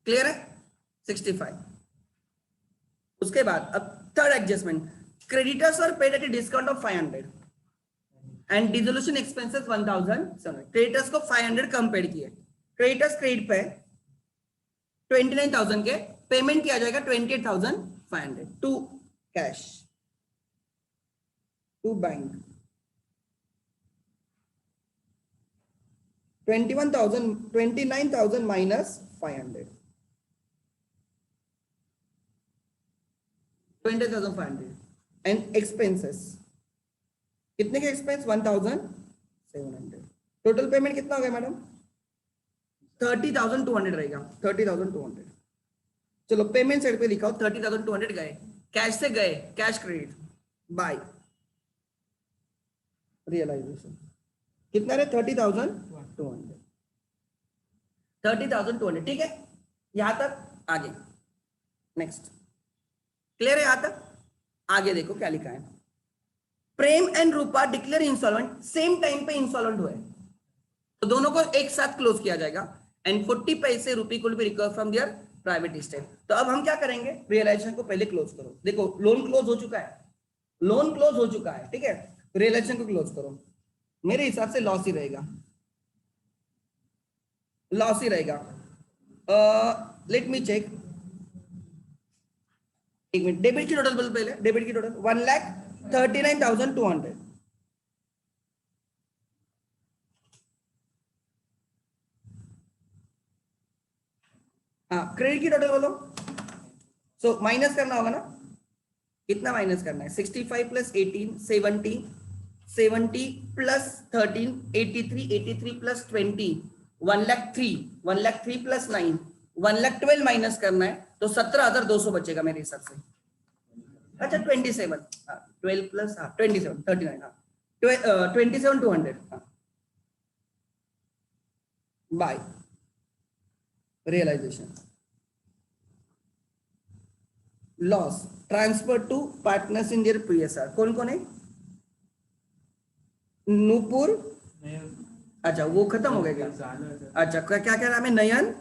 क्लियर है? 65। उसके बाद अब third adjustment, creditors are paid at a discount of 500 and dissolution expenses 1,700। Creditors को 500 कम पेड किए, क्रेडिटर्स क्रेडिट पे 29,000 के पेमेंट किया जाएगा 28,500 to cash to bank, 29,000 minus 500, 20,500 and expenses, कितने के एक्सपेंस 1,700। टोटल पेमेंट कितना हो गया मैडम 30,200 रहेगा, 30,200। चलो पेमेंट साइड पे लिखा हो 30,200 गए, कैश से गए कैश क्रेडिट बाय रियलाइजेशन, कितना रहे 30,200, 30,200। ठीक है, यहां तक आगे नेक्स्ट क्लियर है? यहां तक आगे देखो क्या लिखा है, Prem and Rupa declare insolvent, same time पे इंसॉल्वेंट हुए, तो दोनों को एक साथ क्लोज किया जाएगा एंड 40 पैसे रुपी को भी recover from there private estate. तो अब हम क्या करेंगे, रियलाइजेशन को पहले क्लोज करो। देखो लोन क्लोज हो चुका है, लोन क्लोज हो चुका है, ठीक है, रियलाइजेशन को क्लोज करो। मेरे हिसाब से लॉस ही रहेगा, लॉस ही रहेगा। लेट मी चेक, एक मिनट, डेबिट की टोटल बोल पहले, डेबिट की टोटल 1,39,200, हाँ क्रेडिट की टोटल बोलो। सो माइनस करना होगा ना, कितना माइनस करना है 65 plus 18 70, 70 plus 13 83, 83 plus 20 1,03,000, 1,03,000 plus 9 1,12,000 minus करना है, तो 17,200 बचेगा मेरे हिसाब से। अच्छा 27, 12 plus 27, 39, 27 200 by realisation loss transfer to partners in their PSR. कौन कौन है? नूपुर. अच्छा वो खत्म हो गया क्या? अच्छा क्या क्या नाम है? Nayan,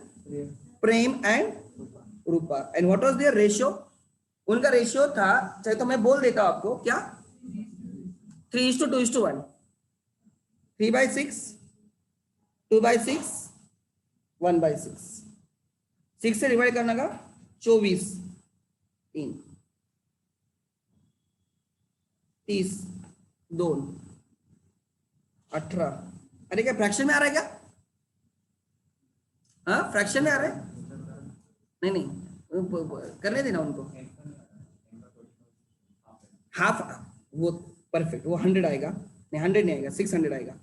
Prem and Rupa. And what was their ratio? उनका रेशियो था, चाहे तो मैं बोल देता हूं आपको, क्या 3:2:1, 3/6, 2/6, 1/6. 6 से डिवाइड करना का 24, 3, 30, 2, 18. अरे क्या फ्रैक्शन में आ रहा है क्या? हाँ फ्रैक्शन में आ रहा है? नहीं नहीं करने देना उनको. हाफ वो परफेक्ट. वो 100 आएगा. नहीं 100 नहीं आएगा, 600 आएगा.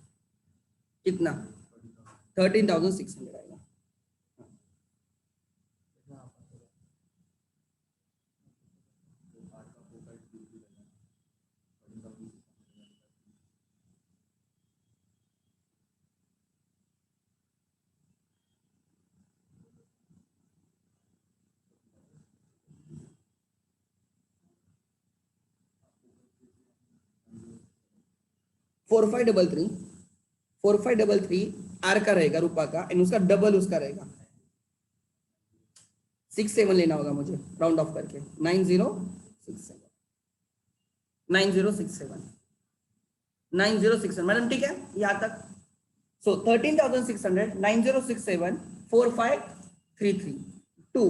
कितना? 13,600 आएगा. Four five double three R का रहेगा, रूपा का, एंड उसका डबल उसका रहेगा. 67 लेना होगा मुझे राउंड ऑफ करके. 9067 9067 मैडम ठीक है यहाँ तक. सो 13,600 9067 4533 2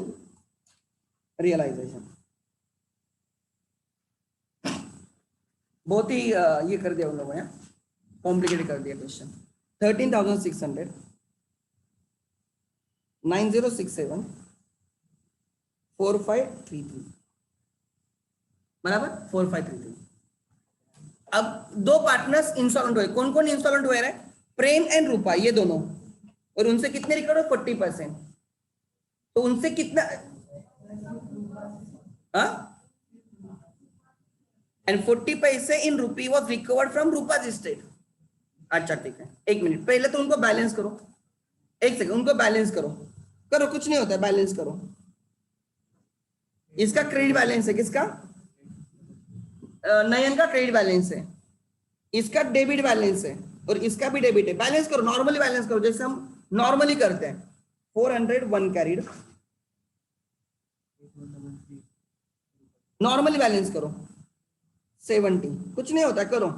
रियलाइजेशन. बहुत ही ये कर दिया उन लोगों ने, कॉम्प्लिकेटेड कर दिया क्वेश्चन. 13,600 9067 4533 बराबर 4533. अब दो पार्टनर्स इंस्टॉलमेंट हुए. कौन कौन इंस्टॉलमेंट हुए रहे? प्रेम एंड रूपा, ये दोनों. और उनसे कितने रिकॉर्ड हो? 40%. तो उनसे कितना? एंड 40 पैसे इन रूपी वॉज रिकवर्ड फ्रॉम रूपाज स्टेट. अच्छा ठीक है, एक मिनट पहले तो उनको बैलेंस करो. एक सेकंड उनको बैलेंस करो. करो कुछ नहीं होता है, बैलेंस करो. इसका क्रेडिट बैलेंस है. किसका? नयन का क्रेडिट बैलेंस है. इसका डेबिट बैलेंस है और इसका भी डेबिट है. बैलेंस करो, नॉर्मली बैलेंस करो जैसे हम नॉर्मली करते हैं. 401 कैरिड. नॉर्मली बैलेंस करो. 70 कुछ नहीं होता, करो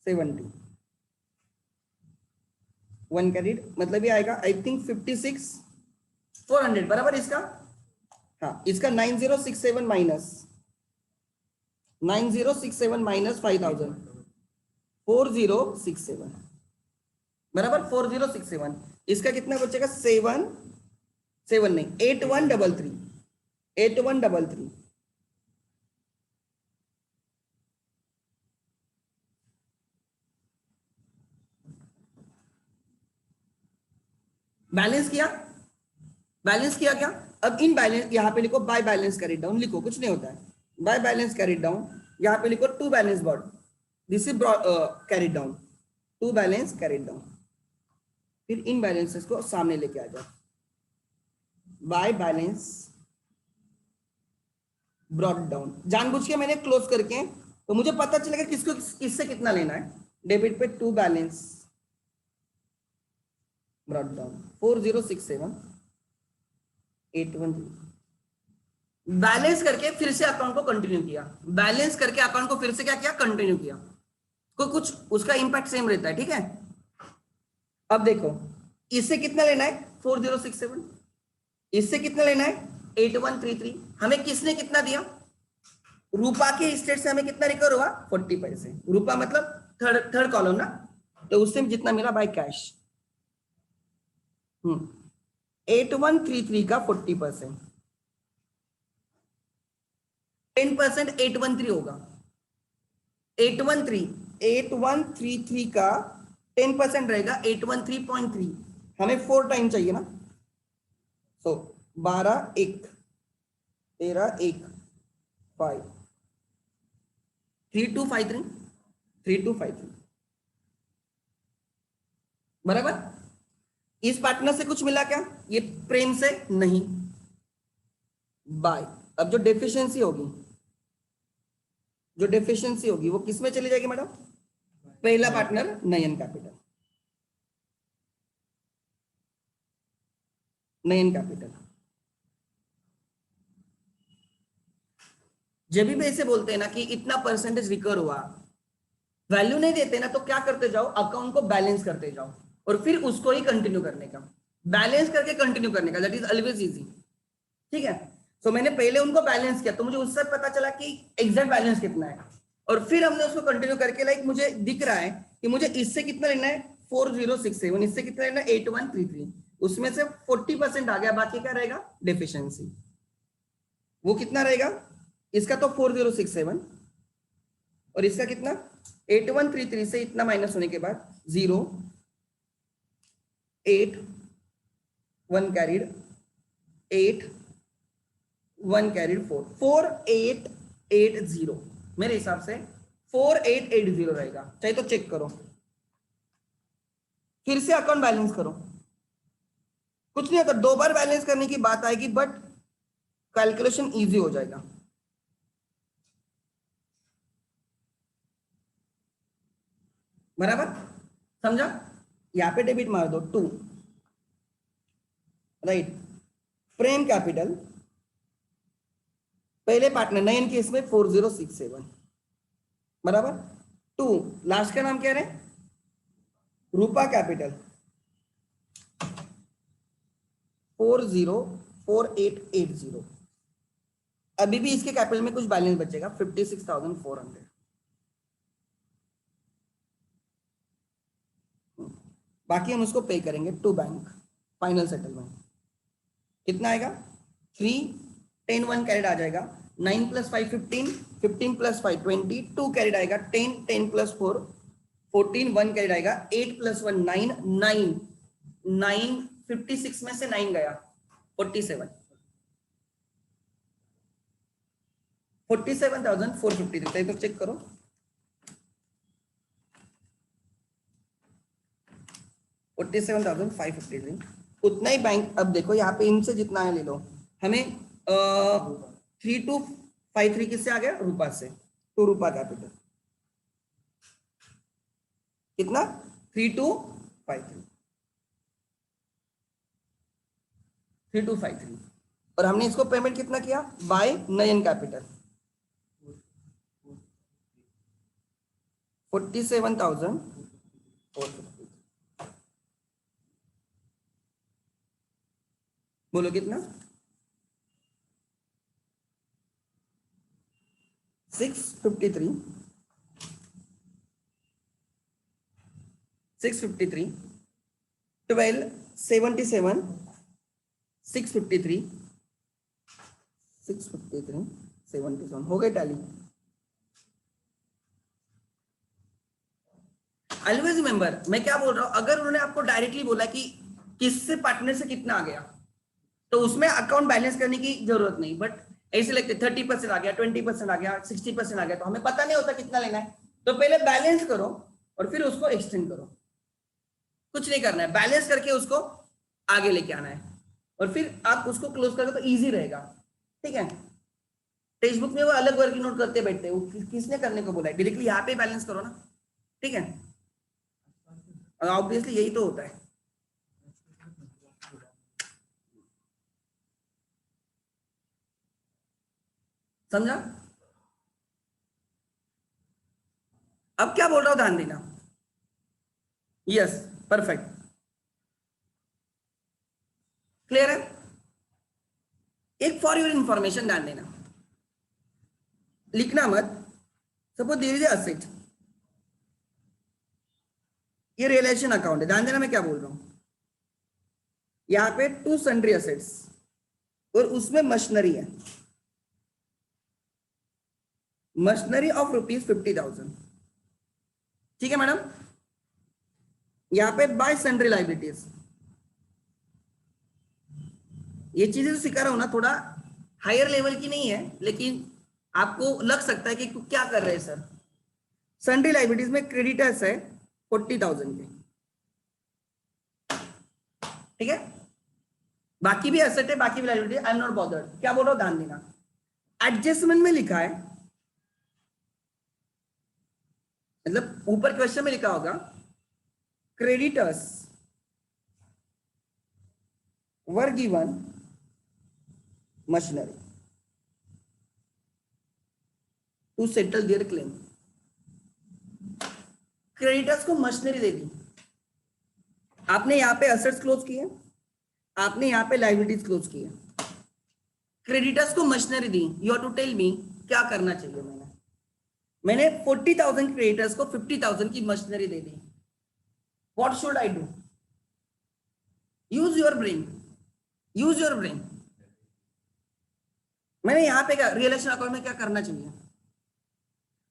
70. 1 कैरिड मतलब ये आएगा आई थिंक 56 400 बराबर इसका. हाँ इसका 9067 माइनस 5000 4067 बराबर 4067. इसका कितना बचेगा? 7 नहीं 8133 बैलेंस किया क्या? अब इन बैलेंस यहाँ पे लिखो बाय बैलेंस कैरिड डाउन लिखो, कुछ नहीं होता है. बाय बैलेंस कैरिड डाउन यहाँ पे लिखो to balance brought. This is carried down. To balance carried down. फिर इन बैलेंसेस को सामने लेके आ जाओ. By balance brought down. जानबूझ के मैंने क्लोज करके, तो मुझे पता चलेगा किसको किससे कितना लेना है. डेबिट पे to balance brought down 4067 813. Balance करके फिर से अकाउंट को कंटिन्यू किया. बैलेंस करके अकाउंट को फिर से क्या किया? कंटिन्यू किया. कुछ उसका इंपैक्ट सेम रहता है. ठीक है, अब देखो इससे कितना लेना है? 4067. इससे कितना लेना है? 8133. हमें किसने कितना दिया? रूपा के स्टेट से हमें कितना रिकवर हुआ? 40 पैसे. रूपा मतलब थर्ड कॉलम ना, तो उससे जितना मिला बाय कैश. 8133 का 40% 10% 813 होगा. 8133 का 10% रहेगा 813.3. हमें 4 टाइम चाहिए ना. सो 12 1 13 1 5 3253 3253 बराबर। इस पार्टनर से कुछ मिला क्या? ये प्रेम से नहीं, बाय। अब जो डेफिशिएंसी होगी, वो किस में चली जाएगी मैडम? पहला पार्टनर नयन कैपिटल, नयन कैपिटल। जब भी ऐसे बोलते हैं ना कि इतना परसेंटेज रिकर हुआ, वैल्यू नहीं देते ना, तो क्या करते जाओ, अकाउंट को बैलेंस करते जाओ और फिर उसको ही कंटिन्यू करने का, बैलेंस करके कंटिन्यू करने का, दैट इज ऑलवेज इजी। ठीक है, तो मैंने पहले उनको बैलेंस किया तो मुझे उससे पता चला कि एग्जैक्ट बैलेंस कितना है, और फिर हमने उसको कंटिन्यू करके लाइक मुझे दिख रहा है कि मुझे इससे कितना लेना है 4067, इससे कितना लेना है 8133, उसमें से 40% आ गया, बाकी क्या रहेगा? डेफिशिएंसी। वो कितना रहेगा? इसका तो 4067 और इसका कितना 8133 से इतना माइनस होने के बाद 0 8 1 कैरिड 8 1 कैरिड 4 4880, मेरे हिसाब से 4880 रहेगा, चाहे तो चेक करो, फिर से अकाउंट बैलेंस करो, कुछ नहीं होता, 2 बार बैलेंस करने की बात आएगी बट कैलकुलेशन इजी हो जाएगा। बराबर, समझा? यहां पे डेबिट मार दो 2, राइट। प्रेम कैपिटल पहले पार्टनर नयन केस में 4067, बराबर। 2 लास्ट का नाम क्या है? रूपा कैपिटल 404880। अभी भी इसके कैपिटल में कुछ बैलेंस बचेगा 56,400। बाकी हम उसको पे करेंगे टू बैंक, फाइनल सेटलमेंट। कितना आएगा? 3 10 1 कैरेट आ जाएगा, 9 + 5 15, 15 + 5 20, 2 कैरेट आएगा, 10 10 + 4 14, 1 कैरेट आएगा, 8 + 1 9 9 9 56 में से 9 गया 47 47,453, तो चेक करो 47,553, उतना ही बैंक। अब देखो यहाँ पे इनसे जितना है ले लो, हमें 3253 किससे आ गया? रूपा से, तो रूपा कैपिटल कितना 3253 और हमने इसको पेमेंट कितना किया? बाय नयन कैपिटल 47,450। बोलो कितना? 653 12 77 653 77 हो गए टैली। ऑलवेज रिमेंबर, मैं क्या बोल रहा हूं, अगर उन्होंने आपको डायरेक्टली बोला कि किससे पार्टनर से कितना आ गया, तो उसमें अकाउंट बैलेंस करने की जरूरत नहीं, बट ऐसे लगते 30% आ गया, 20% आ गया, 60% आ गया, तो हमें पता नहीं होता कितना लेना है, तो पहले बैलेंस करो और फिर उसको एक्सटेंड करो। कुछ नहीं करना है, बैलेंस करके उसको आगे लेके आना है और फिर आप उसको क्लोज करोगे तो इजी रहेगा। ठीक है, टेक्स्ट बुक में वो अलग वर्किंग नोट करते बैठते हैं, वो किसने करने को बोला है? डायरेक्टली यहाँ पे बैलेंस करो ना। ठीक है, ऑब्वियसली यही तो होता है। समझा? अब क्या बोल रहा हूं ध्यान देना। यस, परफेक्ट, क्लियर है? एक फॉर योर इंफॉर्मेशन ध्यान देना, लिखना मत। सपोज देयर इज असेट, ये रियलाइजेशन अकाउंट है, ध्यान देना मैं क्या बोल रहा हूं। यहां पे 2 सन्ड्री असेट्स और उसमें मशीनरी है, मशीनरी ऑफ ₹50,000। ठीक है मैडम, यहां पे बाय सन्ड्री लाइबिलिटीज। ये चीजें तो सिखा रहा हूं ना, थोड़ा हायर लेवल की नहीं है, लेकिन आपको लग सकता है कि क्या कर रहे हैं सर, सन्ड्री लाइबिलिटीज में क्रेडिटर्स है 40,000 के, ठीक है। बाकी भी एसेट है, बाकी भी liability, I am not bothered. क्या बोल रहा हूं, ध्यान देना। एडजस्टमेंट में लिखा है, मतलब ऊपर क्वेश्चन में लिखा होगा creditors were given machinery to settle their claim. Creditors को मशीनरी दे दी, आपने यहां पे एसेट्स क्लोज किए, आपने यहां पे लाइबिलिटीज क्लोज किए, क्रेडिटर्स को मशीनरी दी। You have to tell me क्या करना चाहिए। मैंने 40,000 क्रेडिटर्स को 50,000 की मशीनरी दे दी। What should I do? Use your brain, use your brain. मैंने यहां पे क्या रियलाइजेशन अकाउंट में क्या करना चाहिए?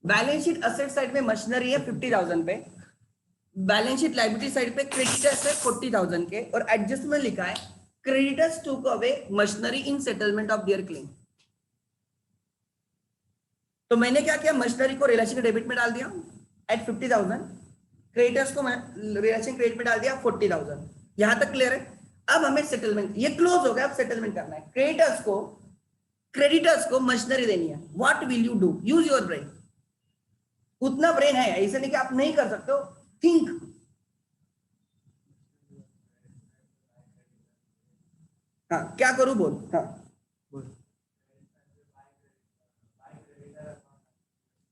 बैलेंस शीट असेट साइड में मशीनरी है 50,000 पे, बैलेंस शीट लाइबिलिटी साइड पे क्रेडिटर्स है 40,000 के, और एडजस्टमेंट लिखा है क्रेडिटर्स टूक away machinery in settlement of their claim. तो मैंने क्या किया, मशीनरी को रिलेशन के डेबिट में डाल दिया एट 50,000, क्रेडिटर्स को रिलेशन क्रेडिट में डाल दिया 40,000। यहां तक क्लियर है? अब हमें सेटलमेंट, ये क्लोज हो गया, अब सेटलमेंट करना है। क्रेडिटर्स को मशीनरी देनी है। What will you do? Use your brain. उतना ब्रेन है, ऐसे नहीं कि आप नहीं कर सकते हो, थिंक। हाँ, क्या करूं बोल। हाँ,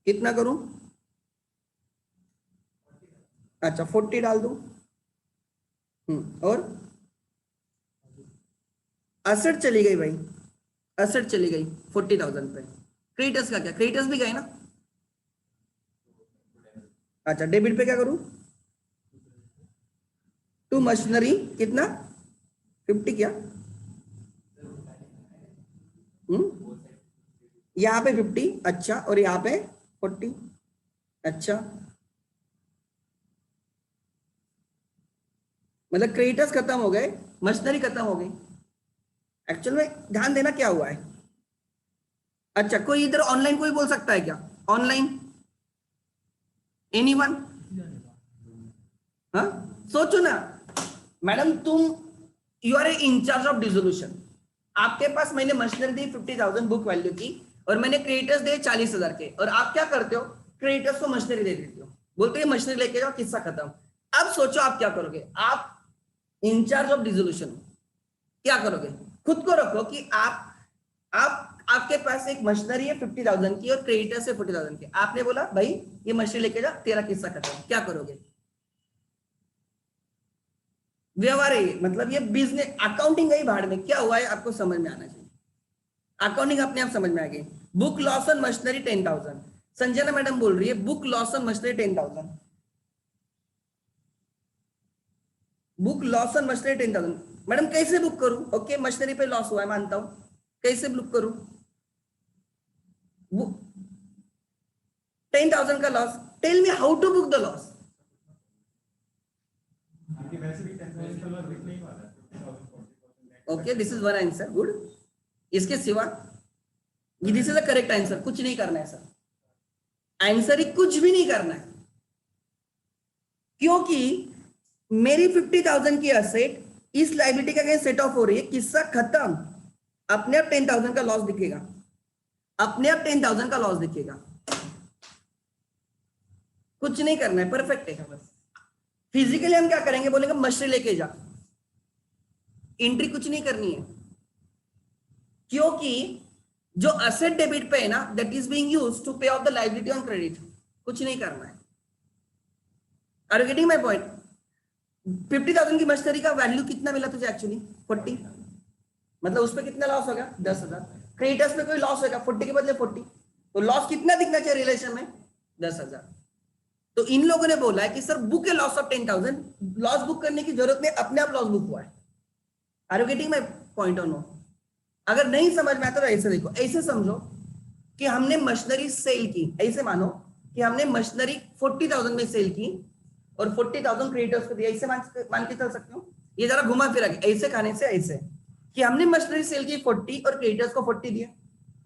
कितना करूं? अच्छा 40 डाल दूं। और असेट चली गई भाई, असेट चली गई 40,000 पे। क्रेडिटर्स का क्या? क्रेडिटर्स भी गए ना। अच्छा डेबिट पे क्या करूं? टू मशीनरी कितना? 50 क्या? यहां पे 50, अच्छा, और यहां पे 40, अच्छा। मतलब क्रेडिटर्स खत्म हो गए, मशीनरी खत्म हो गई। एक्चुअल में ध्यान देना क्या हुआ है। अच्छा, कोई इधर ऑनलाइन कोई बोल सकता है क्या? Online anyone? हाँ, सोचो ना मैडम, तुम you are a in charge of dissolution. आपके पास मैंने मशीनरी दी 50,000 बुक वैल्यू की, और मैंने क्रेडिटर्स दिए 40,000 के, और आप क्या करते हो, क्रेडिटर्स को मशीनरी दे देते हो, बोलते हो मशीनरी लेके जाओ, किस्सा खत्म। अब सोचो आप क्या करोगे, आप इंचार्ज ऑफ डिसोल्यूशन, क्या करोगे? खुद को रखो कि आपके पास एक मशीनरी है 50,000 की और क्रेडिटर्स है 40,000 के। आपने बोला भाई ये मशीनरी लेके जा, तेरा किस्सा खत्म, क्या करोगे? व्यवहार है, मतलब ये बिजनेस, अकाउंटिंग गई भाड़ में, क्या हुआ है आपको समझ में आना चाहिए। अकाउंटिंग अपने आप समझ में आ गई। Book loss on machinery 10,000, Sanjana madam बोल रही है book loss on machinery 10,000, book loss on machinery 10,000। Madam कैसे बुक करूं? ओके, मशीनरी पे लॉस हुआ है, मानता हूं, कैसे बुक करूं? 10,000 का loss, tell me how to book the loss. Okay, this is one answer, good. इसके सिवा this is the correct answer, कुछ नहीं करना है सर, आंसर ही कुछ भी नहीं करना है, क्योंकि मेरी 50,000 की असेट इस लाइबिलिटी का अगेंस्ट सेट ऑफ हो रही है, किस्सा खत्म। अपने आप 10,000 का लॉस दिखेगा, अपने आप 10,000 का लॉस दिखेगा, कुछ नहीं करना है, परफेक्ट है। बस फिजिकली हम क्या करेंगे, बोलेंगे मशीनरी लेके जा, एंट्री कुछ नहीं करनी है, क्योंकि जो असेट डेबिट पे है ना, that is being used to pay off the liability on credit, कुछ नहीं करना है। Are you getting my point? 50,000 की मशीनरी का वैल्यू कितना मिला तुझे एक्चुअली? 40, मतलब उस पर कितना लॉस होगा? 10,000। क्रेडिटर्स में कोई लॉस होगा 40 के बदले 40, तो लॉस कितना दिखना चाहिए रिलेशन में? 10,000। तो इन लोगों ने बोला है कि sir book A loss of 10,000, loss book करने की जरूरत नहीं, अपने आप लॉस बुक हुआ है। Are you getting my point और नो? अगर नहीं समझ में आता तो ऐसे देखो, ऐसे समझो कि हमने मशीनरी सेल की, ऐसे मानो कि हमने मशीनरी 40,000 में सेल की और 40,000 क्रेडिटर्स को दिया, ऐसे मान के चल सकते हो। ये जरा घुमा फिरा के, ऐसे खाने से ऐसे कि हमने मशीनरी सेल की 40 और क्रेडिटर्स को 40 दिया,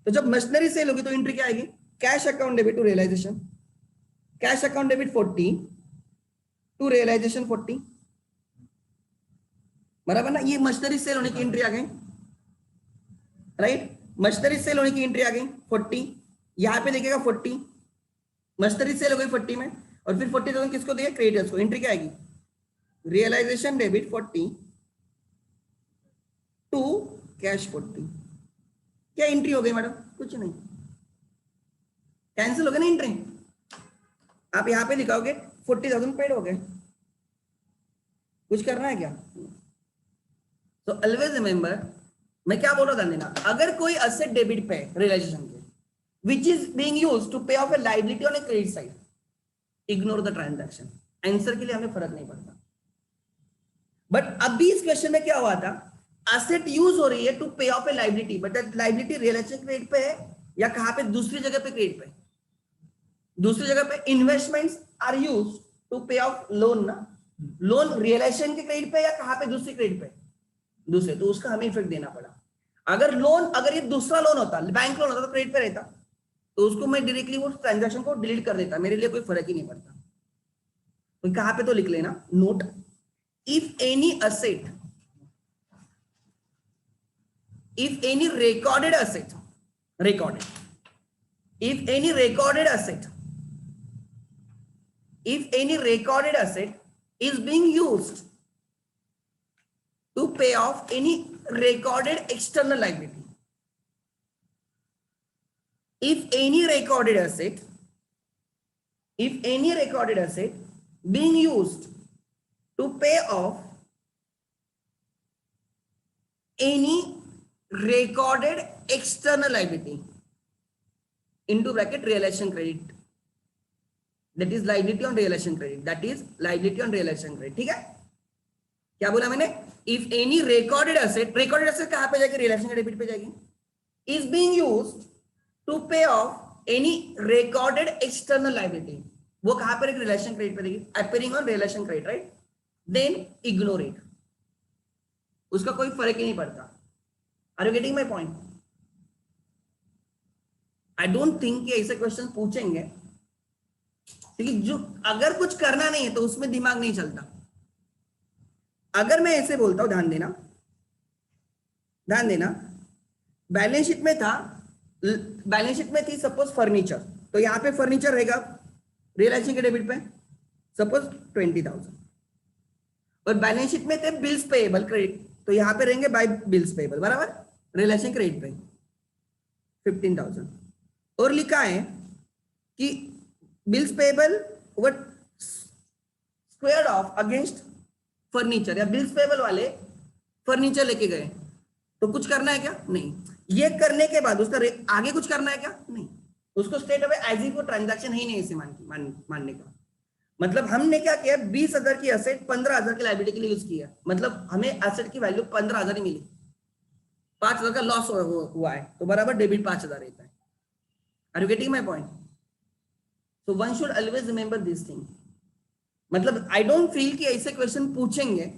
तो जब मशीनरी सेल होगी तो एंट्री क्या आएगी? Cash account debit to realisation, cash account debit 40 to realisation 40, बराबर ना। ये मशीनरी सेल होने की एंट्री आ गई, राइट। मशीनरी सेल होने की एंट्री आ गई 40, यहां पे देखिएगा 40 मशीनरी सेल हो गई 40 में, और फिर 40,000 किसको दिया, क्रेडिटर्स को। एंट्री क्या आएगी, रियलाइजेशन डेबिट 40 टू कैश 40। क्या एंट्री हो गई मैडम, कुछ नहीं, कैंसिल हो गया ना एंट्री। आप यहां पे लिखाओगे 40,000 पेड हो गए, कुछ करना है क्या। तो ऑलवेज रिमेंबर, मैं क्या बोल रहा था देना, अगर कोई असेट डेबिट पे रियलाइजेशन के which is being used to pay off a liability on a credit side, ignore the transaction. Answer के लिए हमें फर्क नहीं पड़ता। बट अभी इस क्वेश्चन में क्या हुआ था, असेट यूज हो रही है to pay off a liability, but that liability realisation credit पे है या कहां पे, दूसरी जगह पे क्रेडिट पे, दूसरी जगह पे। Investments are use to pay of loan ना, लोन रियलाइजेशन के क्रेडिट पे या कहां पे, दूसरी क्रेडिट पे, दूसरे, तो उसका हमें इफेक्ट देना पड़ा। अगर लोन, अगर ये दूसरा लोन होता, बैंक लोन होता तो क्रेडिट पे रहता, तो उसको मैं डायरेक्टली वो ट्रांजैक्शन को डिलीट कर देता, मेरे लिए कोई फर्क ही नहीं पड़ता। तो कहां पे तो लिख लेना note, if any asset, if any recorded asset, recorded, if any recorded asset, if any recorded asset is being used to pay off any recorded external liability, if any recorded asset, if any recorded asset being used to pay off any recorded external liability into bracket realization credit, that is liability on realization credit, that is liability on realization credit। ठीक है, क्या बोला मैंने, if any recorded asset, recorded asset कहां पे जाएगी, realization credit पे जाएगी, is being used to pay off any recorded external liability, वो कहां पर रिलेशन क्रेडिट पे देगी, appearing on realization credit, right, then ignore it, उसका कोई फर्क ही नहीं पड़ता। Are you getting my point? I don't think कि ऐसे क्वेश्चन पूछेंगे, क्योंकि जो अगर कुछ करना नहीं है तो उसमें दिमाग नहीं चलता। अगर मैं ऐसे बोलता हूं, ध्यान देना, ध्यान देना, बैलेंस शीट में था, बैलेंस शीट में थी सपोज फर्नीचर, तो यहां पे फर्नीचर रहेगा रियलाइजेशन के डेबिट पे सपोज 20,000, और बैलेंस शीट में थे बिल्स पेएबल क्रेडिट, तो यहां पे रहेंगे बाय बिल्स पेएबल, बराबर, रिलेशन क्रेडिट पे 15,000, और लिखा है कि bills payable what square of against furniture, या बिल्स पेएबल वाले फर्नीचर लेके गए, तो कुछ करना है क्या, नहीं। ये करने के बाद उसका आगे कुछ करना है क्या, नहीं, उसको स्टेट अवे एज इफ वो ट्रांजैक्शन ही नहीं ऐसे मानने का मतलब हमने क्या किया, 20,000 की एसेट 15,000 की लायबिलिटी के लिए यूज किया, मतलब हमें एसेट की वैल्यू 15,000 ही मिली, 5,000 का लॉस हुआ है, तो बराबर डेबिट 5,000 रहता है। Are you getting my point? So one should always remember this thing. मतलब आई डोंट फील कि ऐसे क्वेश्चन पूछेंगे,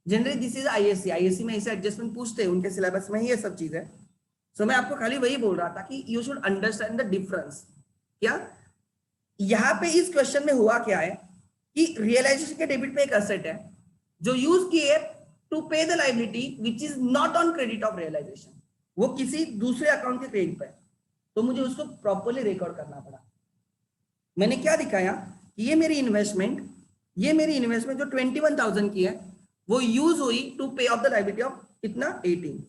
generally this is ISC, ISC में ऐसे एडजस्टमेंट पूछते हैं, उनके सिलेबस में ही ये सब चीज है। सो मैं आपको खाली वही बोल रहा था कि you should understand the difference. क्या यहाँ पे इस क्वेश्चन में हुआ क्या है कि रियलाइजेशन के डेबिट पे एक एसेट है जो यूज किए to pay the liability which is not on credit of realisation, वो किसी दूसरे अकाउंट के क्रेडिट पे, तो मुझे उसको प्रॉपर्ली रिकॉर्ड करना पड़ा। मैंने क्या दिखाया कि ये मेरी इन्वेस्टमेंट जो 21,000 की है वो यूज हुई to pay off the liability of कितना 18,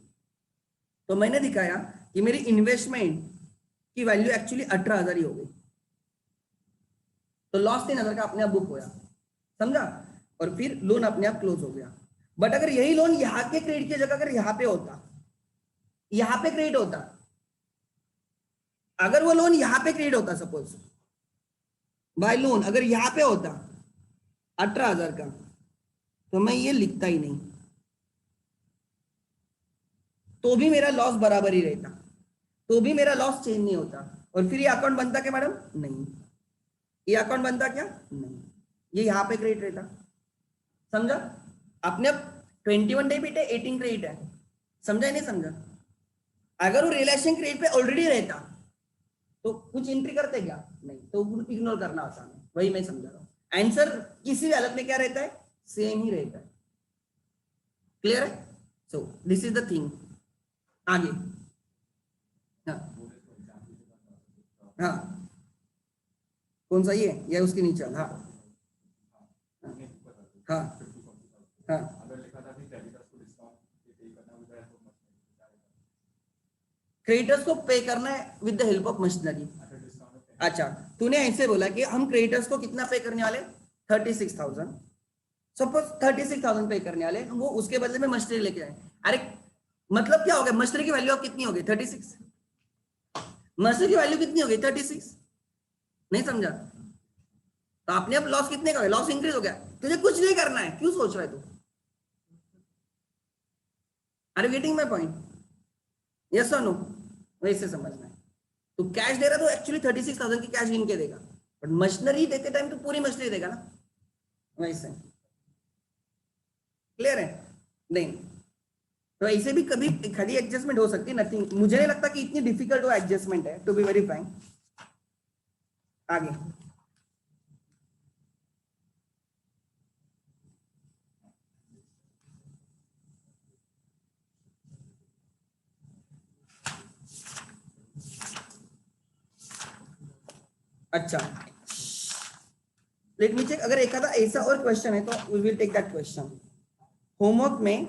तो मैंने दिखाया कि मेरी इन्वेस्टमेंट की वैल्यू एक्चुअली 18,000 ही हो गई, तो लॉस 3,000 का अपने आप बुक होया, समझा, और फिर लोन अपने आप क्लोज हो गया। बट अगर यही लोन यहाँ के क्रेडिट की जगह अगर यहाँ पे होता, यहाँ पे क्रेडिट होता, अगर वो लोन यहाँ पे क्रेडिट होता, सपोज बाय लोन अगर यहाँ पे होता 18,000 का, तो मैं ये लिखता ही नहीं, तो भी मेरा लॉस बराबर ही रहता, तो भी मेरा लॉस चेंज नहीं होता, और फिर ये अकाउंट बनता क्या मैडम, नहीं, ये अकाउंट बनता क्या, नहीं, ये यहाँ पे क्रेडिट रहता, समझा। अपने 21 डेबिट है 18 क्रेडिट है, समझा नहीं समझा। अगर वो रिलेशन क्रेडिट पे ऑलरेडी रहता तो कुछ एंट्री करते क्या, नहीं, तो इग्नोर करना होता है, वही मैं समझा रहा हूँ। आंसर किसी भी हालत में क्या रहता है, सेम ही रहता है। क्लियर है? So this is the thing. आगे हाँ हाँ, कौन सा ये या उसके नीचे? हाँ हाँ हाँ, क्रिएटर्स को पे करना है with the help of machinery. अच्छा, तूने ऐसे बोला कि हम क्रिएटर्स को कितना पे करने वाले, 36,000। सपोज 36,000 पे करने वाले, वो उसके बदले में मशीनरी लेके आए। अरे मतलब क्या हो गया, मशीनरी की वैल्यू अब कितनी हो गई, 36। मशीनरी की वैल्यू कितनी हो गई, 36। नहीं समझा? तो आपने अब लॉस कितने का हो गया, लॉस इंक्रीज हो गया। तुझे कुछ नहीं करना है, क्यों सोच रहा है तू? Are you getting my point? Yes और नो? वैसे समझना है। तो कैश दे रहा तो एक्चुअली 36,000 की कैश गिन के देगा, बट मशीनरी देते टाइम तो पूरी मशीनरी देगा ना, वैसे। क्लियर है? नहीं तो ऐसे भी कभी खाली एडजस्टमेंट हो सकती है, नथिंग। मुझे नहीं लगता कि इतनी डिफिकल्ट वो एडजस्टमेंट है, टू बी वेरी फ्रैंक। आगे अच्छा, लेट मी चेक। अगर एक आधा ऐसा और क्वेश्चन है तो we will take that question. Homework में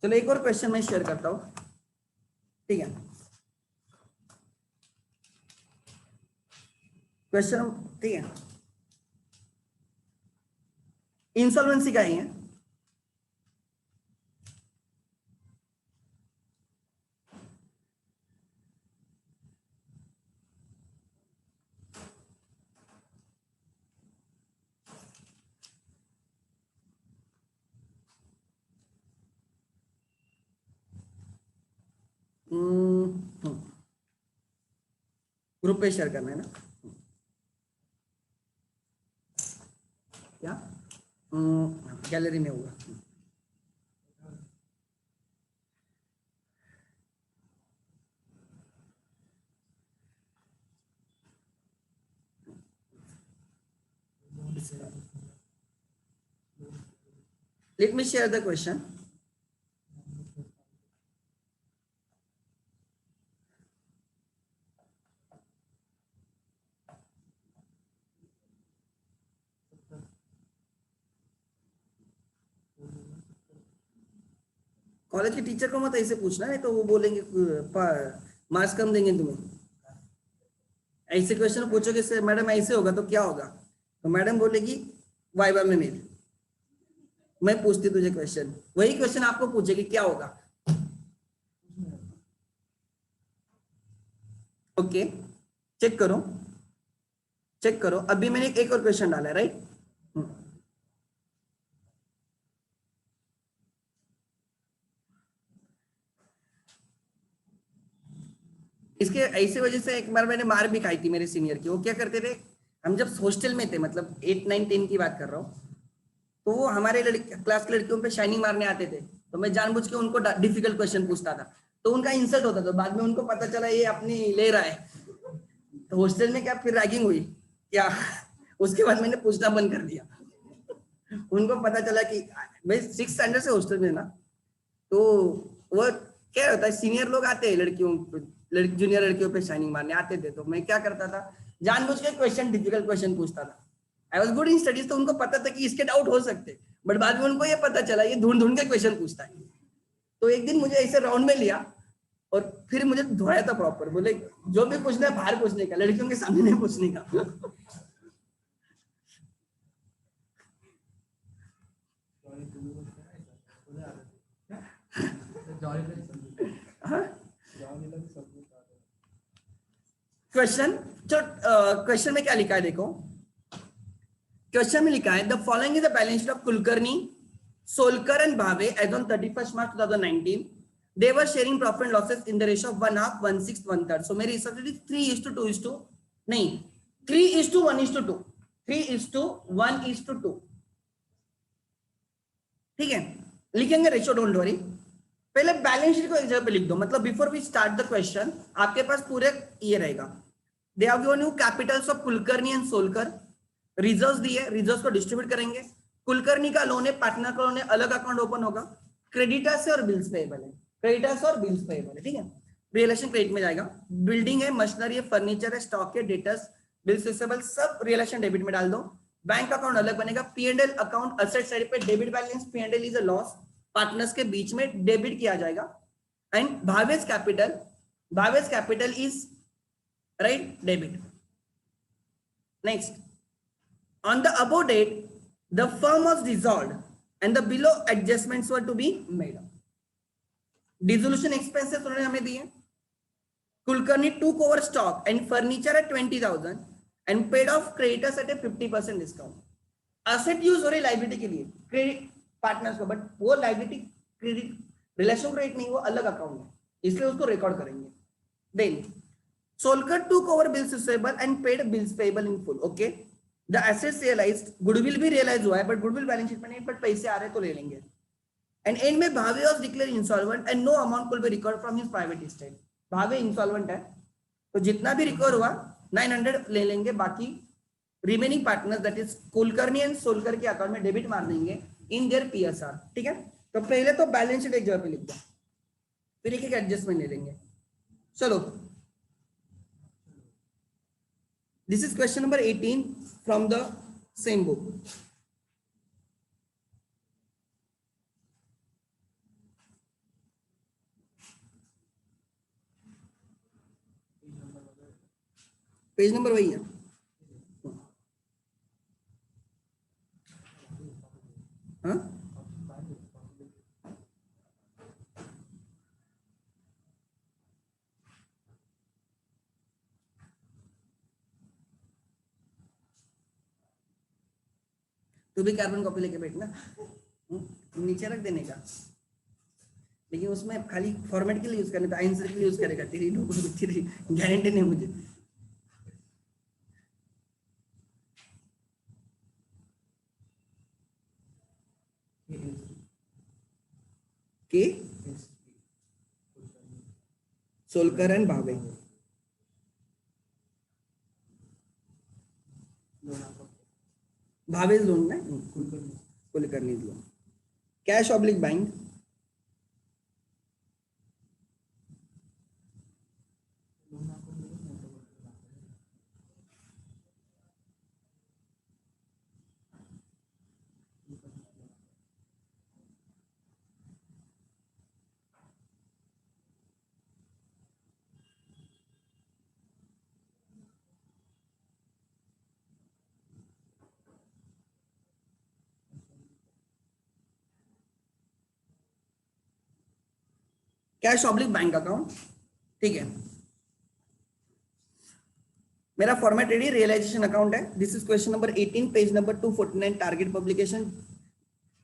चलो एक और क्वेश्चन मैं शेयर करता हूं, ठीक है? क्वेश्चन, ठीक है, इंसॉल्वेंसी का ही है। ग्रुप पे शेयर करना है ना क्या? गैलरी में होगा। Late me share the question. College के टीचर को मत ऐसे पूछना, नहीं तो वो बोलेंगे मार्क्स कम देंगे तुम्हें। ऐसे क्वेश्चन पूछोगे सर मैडम ऐसे होगा तो क्या होगा, तो मैडम बोलेगी वाइवा में मेल। मैं पूछती तुझे क्वेश्चन, वही क्वेश्चन आपको पूछेगी क्या होगा। ओके, चेक करो, चेक करो। अभी मैंने एक और क्वेश्चन डाला है, राइट? इसके ऐसे वजह से एक बार मैंने मार भी खाई थी मेरे सीनियर की। वो क्या करते थे, हम जब हॉस्टल में थे, मतलब 8 9 10 की बात कर रहा हूँ, तो वो हमारे क्लास की लड़कियों पे शाइनिंग मारने आते थे। तो मैं जानबूझ के उनको डिफिकल्ट क्वेश्चन पूछता था, तो उनका इंसल्ट होता था। बाद में उनको पता चला ये अपनी ले रहा है, तो हॉस्टल में क्या फिर रैगिंग हुई क्या? उसके बाद मैंने पूछना बंद कर दिया। उनको पता चला कि मैं 6 स्टैंडर्ड से हॉस्टल में ना, तो वो क्या होता है, सीनियर लोग आते हैं लड़कियों जूनियर लड़कियों पे शाइनिंग मारने आते थे, तो मैं क्या करता था, जानबूझ के क्वेश्चन डिफिकल्ट क्वेश्चन पूछता था। I was good in studies, तो उनको पता था कि इसके डाउट हो सकते, बट बाद में उनको ये पता चला ये ढूंढ ढूंढ के क्वेश्चन पूछता है। तो एक दिन मुझे ऐसे राउंड में लिया और फिर मुझे धोया था प्रॉपर। बोले जो भी पूछना है बाहर पूछने का, लड़कियों के सामने नहीं पूछने का। क्वेश्चन, जो क्वेश्चन में क्या लिखा है देखो। क्वेश्चन में लिखा है the following is the balance sheet of Kulkarni Solkar and Bhave, as on 31st March 2019, they were sharing profit and losses in the ratio of 1/2, 1/6, 1/3. So मेरे हिसाब से 3:2 नहीं, 3:1:2, 3:1:2. ठीक है, लिखेंगे रेशियो, डोंट वरी. पहले बैलेंस शीट को एक जगह पे लिख दो, मतलब before we start the question आपके पास पूरे ये रहेगा. They have given you capitals of Kulkarni and Solkar, reserves दिए, रिजर्व्स को डिस्ट्रीब्यूट करेंगे. कुलकर्णी का लोन है, पार्टनर का लोन है, अलग अकाउंट ओपन होगा. क्रेडिटर्स है और बिल्स पेएबल है, क्रेडिटर्स और बिल्स पेएबल है. ठीक है, रिलेशन क्रेडिट में जाएगा. बिल्डिंग है, मशीनरी है, फर्नीचर है, स्टॉक है, डेटर्स, बिल्स रिसीवेबल सब रिलेशन डेबिट में डाल दो. बैंक अकाउंट अलग बनेगा. P&L अकाउंट असेट साइड पे debit balance, P&L is a loss, partners के बीच में डेबिट किया जाएगा. And Bhavesh capital is right debit. Next, on the above date the firm was dissolved and the below adjustments were to be made. Dissolution expenses उन्होंने हमें दिए. Kulkarni took over stock and furniture at 20,000 and paid off creditors at a 50% discount. Asset use हो रही liability के लिए credit partners को, but वो liability credit realisation credit नहीं, वो अलग अकाउंट है, इसलिए उसको रिकॉर्ड करेंगे. Then Solkar took over bills receivable and paid bills payable in full. Okay, the assets realized, goodwill भी रियलाइज हुआ है, बट गुडविल बैलेंस शीट में नहीं, बट पैसे आ रहे तो ले लेंगे. एंड एंड में Bhave was declared insolvent and no amount could be recovered from his private estate. Bhave insolvent है, तो जितना भी रिकवर हुआ 900 ले लेंगे, बाकी remaining partners that is Kulkarni and Solkar के अकाउंट में डेबिट मार देंगे इन देयर PSR. ठीक है, तो पहले तो बैलेंस शीट एक जगह पे लिख दो, फिर एक एडजस्टमेंट ले लेंगे. चलो, this is question number 18 from the same book. Page number वही है. हाँ, तो भी कार्बन कॉपी लेके बैठना, नीचे रख देने का, लेकिन उसमें खाली फॉर्मेट के लिए यूज करने, आंसर के लिए यूज करेगा. तेरी गारंटी नहीं मुझे. के Solkar and Bhave, Bhave's loan में Kulkarni loan. Cash oblique bank, cash oblique bank account. ठीक है, मेरा फॉर्मेट रेडी, रियलाइजेशन अकाउंट है. This is question number 18, page number 249, target publication.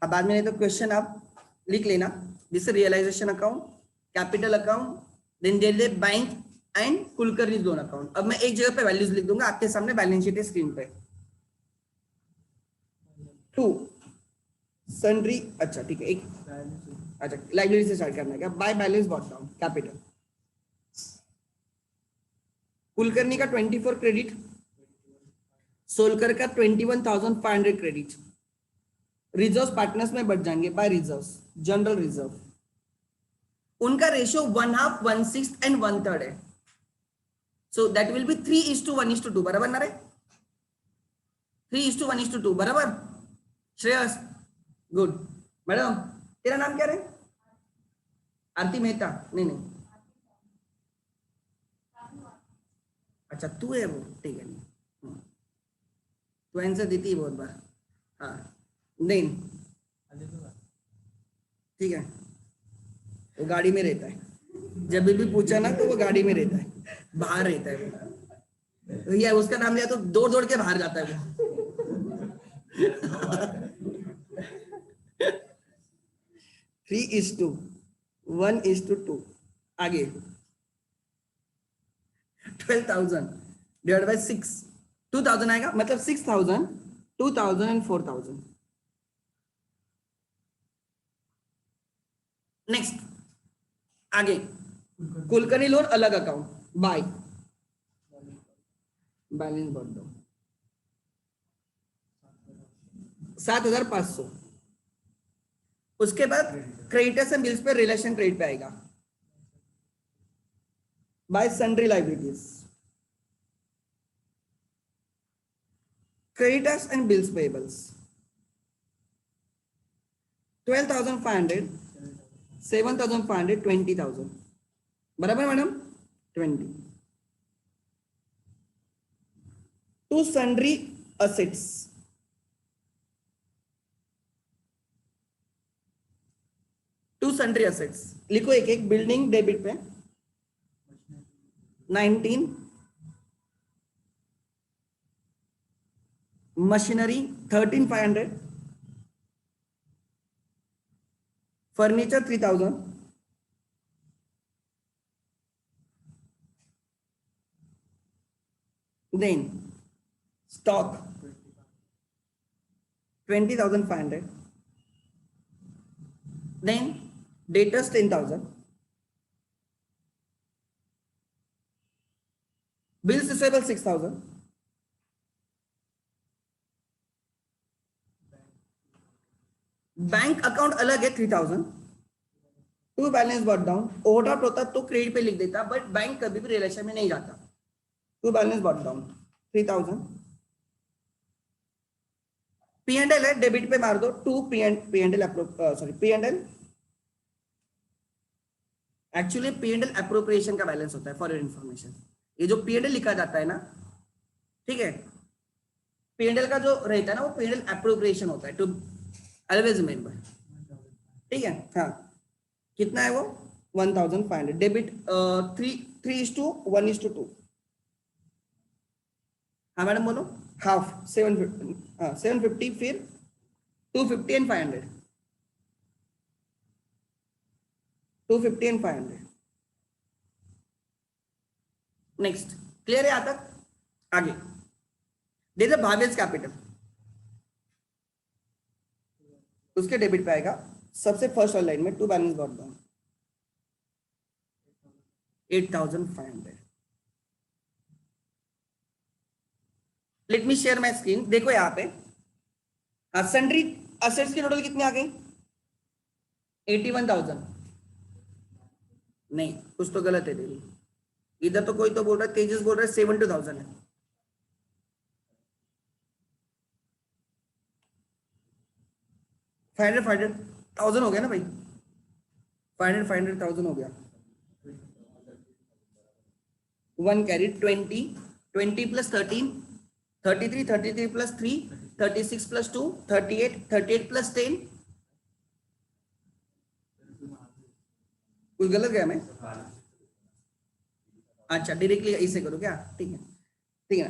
अब बाद में नहीं तो क्वेश्चन आप लिख लेना. This is realisation account, capital account, then there is bank and Kulkarni loan account. अब मैं एक जगह पे वैल्यूज लिख दूंगा, आपके सामने बैलेंस शीट है स्क्रीन पे. 2 सन्ड्री, अच्छा ठीक है, एक अच्छा लाइब्रेरी से स्टार्ट करना है क्या. By balance brought down capital. Kulkarni का 24 क्रेडिट, सोलकर का 21,500 क्रेडिट. रिजर्व पार्टनर्स में बढ़ जाएंगे बाय रिजर्व्स, जनरल रिजर्व. उनका रेशियो 1/2, 1/6 एंड 1/3 है. So that will be 3:1:2. बराबर ना रे, 3:1:2 बराबर. श्रेयस गुड. मैडम तेरा नाम क्या रे? आरती मेहता. नहीं नहीं, अच्छा तू है वो, ठीक है. तू आंसर देती है बहुत बार. हाँ नहीं ठीक है, वो गाड़ी में रहता है, जब भी पूछा ना तो वो गाड़ी में रहता है, बाहर रहता है वो. या उसका नाम लिया तो दौड़ दौड़ के बाहर जाता है वो. 3:1:2 आगे 12,000 डिवाइड बाय 6 2000 आएगा मतलब 6,000 2,000 एंड 4,000 नेक्स्ट आगे कुलकर्णी लोन अलग अकाउंट बाय बैलेंस बढ़ दो 7,500 उसके बाद क्रेडिटर्स एंड बिल्स पे रिलेशन क्रेडिट पे आएगा by sundry liabilities creditors and bills payables 12,500 7,500 20,000 बराबर madam 20 to sundry assets to sundry assets लिखो एक एक बिल्डिंग डेबिट पे 19 machinery 13,500 furniture 3,000 then stock 20,500 then debtors 10,000 bills receivable 6,000 bank account अलग है 3,000 to balance brought down overdraft होता तो credit पे लिख देता बट बैंक कभी भी रिलेशन में नहीं जाता to balance brought down 3,000 P&L है डेबिट पे मार दो to P&L sorry P&L actually P&L appropriation का बैलेंस होता है फॉर योर इंफॉर्मेशन ये जो P&L लिखा जाता है ना ठीक है P&L का जो रहता है ना वो P&L अप्रोप्रिएशन होता है टू ऑलवेज रिमेंबर ठीक है हाँ कितना है वो 1,500 डेबिट 3:1:2 हाँ मैडम बोलो हाफ 750 फिर 250 एंड 500 250 एंड 500 नेक्स्ट क्लियर है यहां तक आगे दे दे भावेश कैपिटल उसके डेबिट पे आएगा सबसे फर्स्ट लाइन में to balance brought down 8,500 let me share my screen देखो यहाँ पे सन्ड्री असेट्स की टोटल कितनी आ गई 81,000 नहीं कुछ तो गलत है दीदी इधर तो कोई तो बोल रहा है तेजस बोल रहा है 70,000 है $500 हो गया ना भाई 500,000 हो गया 1 carry 20 plus 13 33 plus 3 36 plus 2 38 plus 10 कुछ गलत गया मैं अच्छा डायरेक्टली ऐसे करो क्या ठीक है ना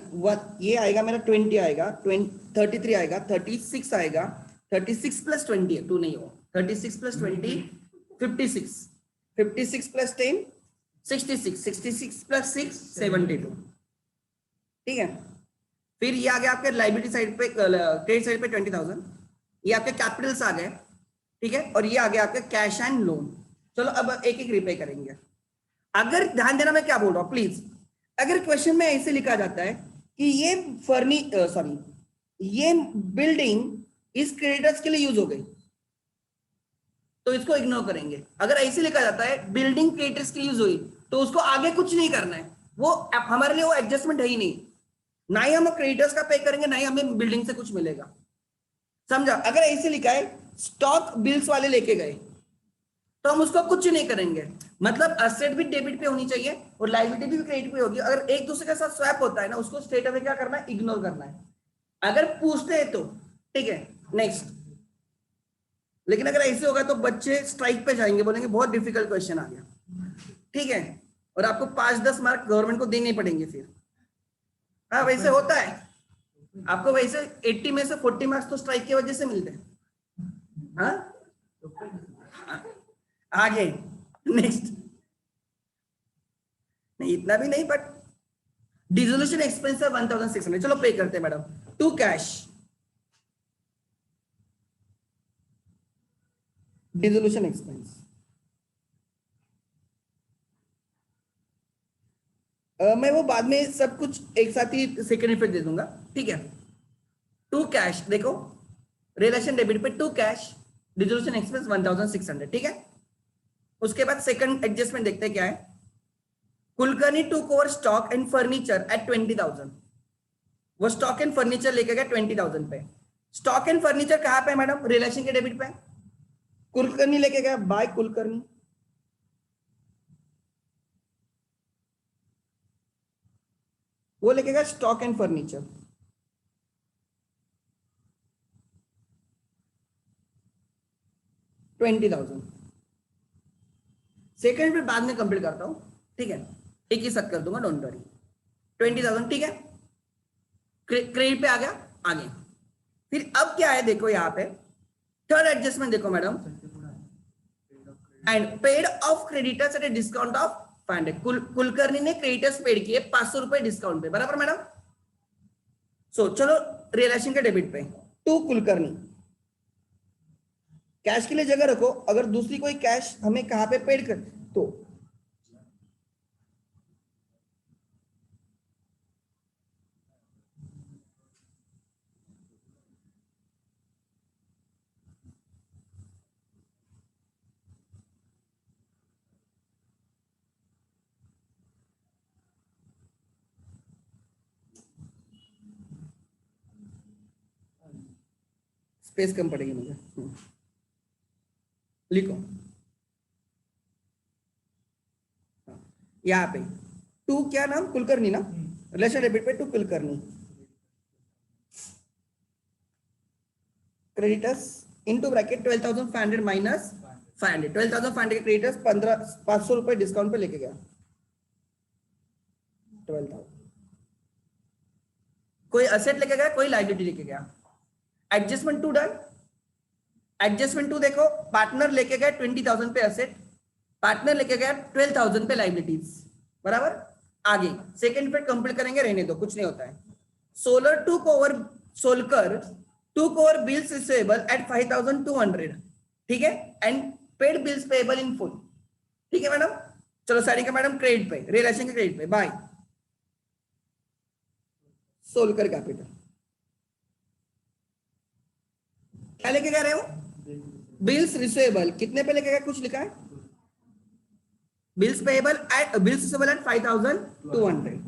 ये आएगा मेरा 20 आएगा 33 आएगा 36 आएगा 36 प्लस 20 है 2 नहीं हो 36 प्लस 20 56 प्लस 10 66 प्लस 6 72 ठीक है फिर ये आ गया आपके लाइबिलिटी साइड पे क्रेडिट साइड पे 20,000 ये आपके कैपिटल्स आ गए ठीक है और ये आ गया आपके कैश एंड लोन चलो अब एक एक रिपे करेंगे अगर ध्यान देना मैं क्या बोल रहा हूं प्लीज अगर क्वेश्चन में ऐसे लिखा जाता है कि ये ये बिल्डिंग इस क्रेडिटर्स के लिए यूज हो गई तो इसको इग्नोर करेंगे अगर ऐसे लिखा जाता है बिल्डिंग क्रेडिटर्स के लिए यूज हुई तो उसको आगे कुछ नहीं करना है वो हमारे लिए वो एडजस्टमेंट है ही नहीं ना ही हम क्रेडिटर्स का पे करेंगे ना ही हमें बिल्डिंग से कुछ मिलेगा समझा अगर ऐसे लिखा है स्टॉक बिल्स वाले लेके गए तो हम उसको कुछ नहीं करेंगे मतलब असेट भी डेबिट पे होनी चाहिए और लायबिलिटी भी क्रेडिट पे होगी अगर एक दूसरे के साथ स्वैप होता है ना उसको स्ट्रेट अवे क्या करना है इग्नोर करना है अगर पूछते हैं तो ठीक है नेक्स्ट लेकिन अगर ऐसे होगा तो बच्चे स्ट्राइक पे जाएंगे बोलेंगे बहुत डिफिकल्ट क्वेश्चन आ गया ठीक है और आपको 5-10 मार्क गवर्नमेंट को देने पड़ेंगे फिर हाँ वैसे होता है आपको वैसे 80 में से 40 मार्क्स तो स्ट्राइक की वजह से मिलते हैं हाँ आगे नेक्स्ट, नहीं इतना भी नहीं, बट डिसोल्यूशन एक्सपेंस है 1600, चलो पे करते हैं madam. To cash, dissolution expense मैं वो बाद में सब कुछ एक साथ ही सेकेंड इफेक्ट दे दूंगा, ठीक है। टू कैश देखो, रिलेशन डेबिट पे टू कैश, डिसोल्यूशन एक्सपेंस 1600, ठीक है। उसके बाद सेकंड एडजस्टमेंट देखते हैं क्या है। Kulkarni took over stock and furniture at 20,000, वो स्टॉक एंड फर्नीचर लेके गया 20,000 पे। स्टॉक एंड फर्नीचर कहां पे मैडम? रिलेशन के डेबिट पे। कुलकर्णी लेके गया बाय कुलकर्णी, वो लेके गया स्टॉक एंड फर्नीचर, $20,000। सेकंड पे बाद में कंप्लीट करता हूं, ठीक है, एक ही साथ कर दूंगा, डोंट वरी। 20,000 ठीक है, क्रेडिट पे आ गया आगे। फिर अब क्या है देखो यहाँ पे थर्ड एडजस्टमेंट देखो madam, and paid off creditors at a discount of 500। Kulkarni ने क्रेडिटर्स पेड किए 500 रुपए डिस्काउंट पे, बराबर मैडम। सो चलो रियलाइजेशन के डेबिट पे टू कुलकर्णी, कैश के लिए जगह रखो, अगर दूसरी कोई कैश हमें कहां पे पेड कर तो स्पेस कम पड़ेगी मुझे, लिखो यहाँ पे टू क्या नाम, कुलकर्णी ना, रिलेशन डेबिट पे to Kulkarni, creditors into bracket 12,500 minus 500, 12,500 के क्रेडिटर्स 500 रुपए डिस्काउंट पे लेके गया 12,000। कोई असेट लेके गया, कोई लायबिलिटी लेके गया। Adjustment two done, adjustment two देखो, पार्टनर लेके गया 20,000 पे असेट, पार्टनर लेके गया 12,000 पे लायबिलिटीज, बराबर। आगे सेकंड पे कंप्लीट करेंगे, रहने दो, कुछ नहीं होता है। Solar Solkar took over bills receivable at 5,200, ठीक है, and paid bills payable in full, ठीक है मैडम। चलो सारिका मैडम क्रेडिट पे, रियलाइजेशन के क्रेडिट पे बाय सोलकर कैपिटल, क्या लेके गए रहे हो? बिल्स रिसीवेबल कितने पे लेके गए, कुछ लिखा है? Bills receivable at 5,200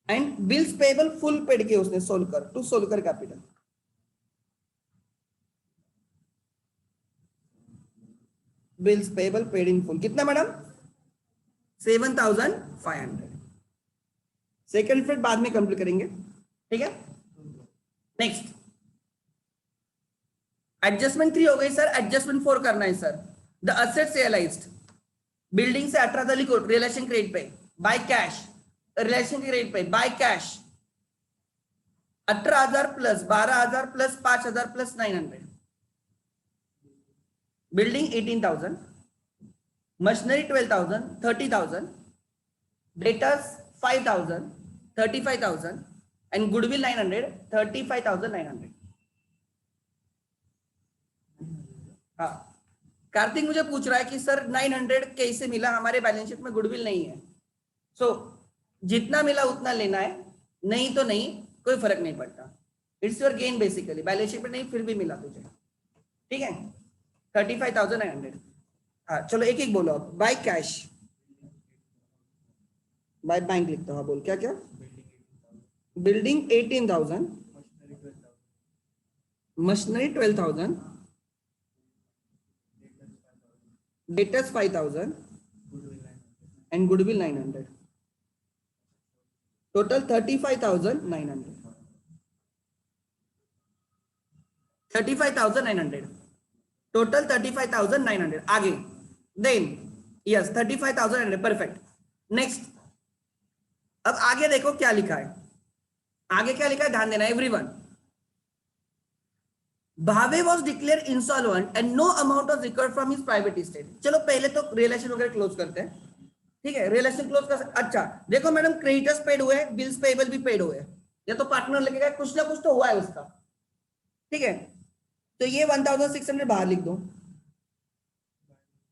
and bills payable full paid किए उसने Solkar to Solkar capital, bills payable paid in full कितना मैडम? 7,500। सेकंड फिर बाद में कंप्लीट करेंगे, ठीक है। नेक्स्ट एडजस्टमेंट 3 हो गई सर, एडजस्टमेंट 4 करना है sir. The assets realised, building से 18,000 लिखो, रिलेशन क्रेडिट पे बाय कैश, रिलेशन क्रेडिट पे by cash 18,000 plus 12,000 plus 5,000 plus 900, building 18,000, machinery 12,000 30,000, debtors 5,000 35,000 and goodwill 900 35,900। हाँ कार्तिक मुझे पूछ रहा है कि सर 900 कैसे मिला, हमारे बैलेंस शीट में गुडविल नहीं है। सो जितना मिला उतना लेना है, नहीं तो नहीं, कोई फर्क नहीं पड़ता, it's your gain basically. Balance sheet में नहीं फिर भी मिला तुझे, ठीक है। 35,900। हाँ चलो एक एक बोलो अब। बाय कैश, बाय बैंक लिखता हूँ, बोल क्या क्या। Building 18,000, machinery 12,000, debtors 5,000 and goodwill 900, total 35,900, 35,900 total 35,900। आगे देन यस 35,900 परफेक्ट। नेक्स्ट अब आगे देखो क्या लिखा है, आगे क्या लिखा है ध्यान देना everyone. Bhave was declare insolvent and no amount was recovered from his private estate. चलो पहले तो रिलेशन वगैरह क्लोज करते हैं, ठीक है, रिलेशन क्लोज कर। अच्छा देखो मैडम, क्रेडिटर्स पेड हुए, बिल्स पेबल भी पेड हुए, या तो पार्टनर लेके गए, कुछ ना कुछ तो हुआ है उसका, ठीक है। तो ये 1600 बाहर लिख दो।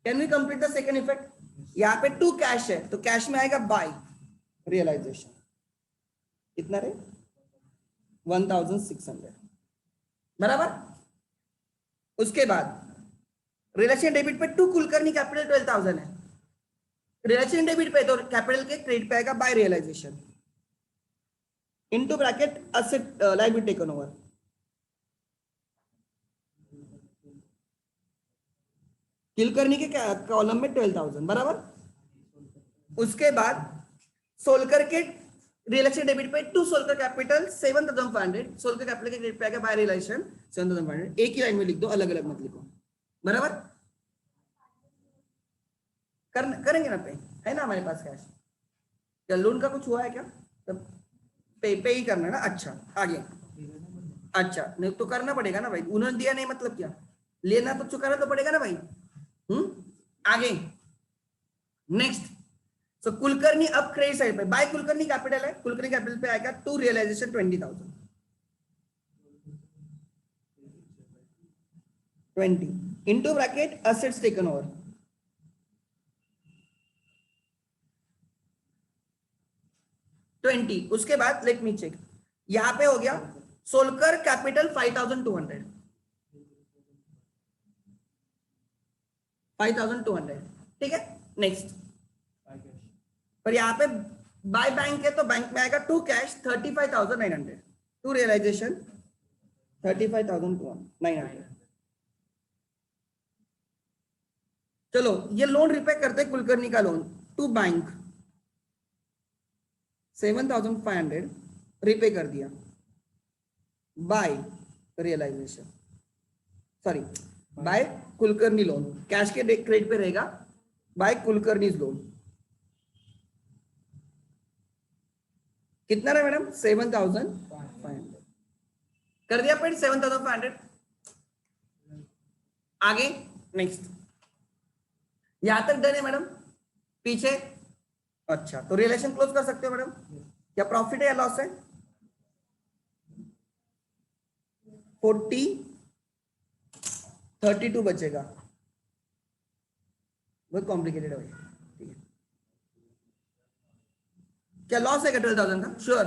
Can we complete the second effect? यहाँ पे टू कैश है तो कैश में आएगा बाय रियलाइजेशन, कितना रे 1600, बराबर। उसके बाद रिलेशन डेबिट पे टू कुलकर्णी कैपिटल 12,000 है, रिलेशन डेबिट पे तो कैपिटल के क्रेडिट पे आएगा by realisation into bracket asset liability taken over. Kulkarni के कॉलम में 12,000, बराबर। उसके बाद सोलकर के रिलेशन डेबिट पे to Solkar capital 7,500, Solkar capital के क्रेडिट पे आएगा बाय रियलाइजेशन 7,500। एक ही लाइन में लिख दो, अलग अलग मत लिखो, बराबर। करेंगे ना पे, है ना हमारे पास कैश, क्या लोन का कुछ हुआ है क्या? तब पे ही करना है ना। अच्छा आगे, अच्छा नहीं तो करना पड़ेगा ना भाई, उन्होंने दिया नहीं मतलब क्या, लेना तो चुकाना तो पड़ेगा ना भाई। आगे नेक्स्ट, सो कुलकर्णी अब क्रेडिट साइड पे बाय कुलकर्णी कैपिटल है, कुलकर्णी कैपिटल पे आएगा to realisation 20,000, 20 into bracket assets taken over, 20। उसके बाद लेट मी चेक, यहां पे हो गया सोलकर कैपिटल 5,200, 5,200, ठीक है। नेक्स्ट, पर यहाँ पे बाय बैंक है तो बैंक में आएगा टू कैश 35,900, टू रियलाइजेशन 35,900। चलो ये लोन रिपे करते कुलकर्णी का लोन टू बैंक 7,500 रिपे कर दिया by realisation, sorry by Kulkarni loan, cash के क्रेडिट पे रहेगा बाय कुलकर्णी लोन, कितना रहा मैडम 7,500 कर दिया पेड 7,500। आगे नेक्स्ट, यहां तक डन है मैडम, पीछे अच्छा तो रिलेशन क्लोज कर सकते हो मैडम। क्या प्रॉफिट है या लॉस है? 40 32 बचेगा, बहुत कॉम्प्लिकेटेड है भाई, ठीक है। क्या लॉस है क्या 12,000 का? श्योर।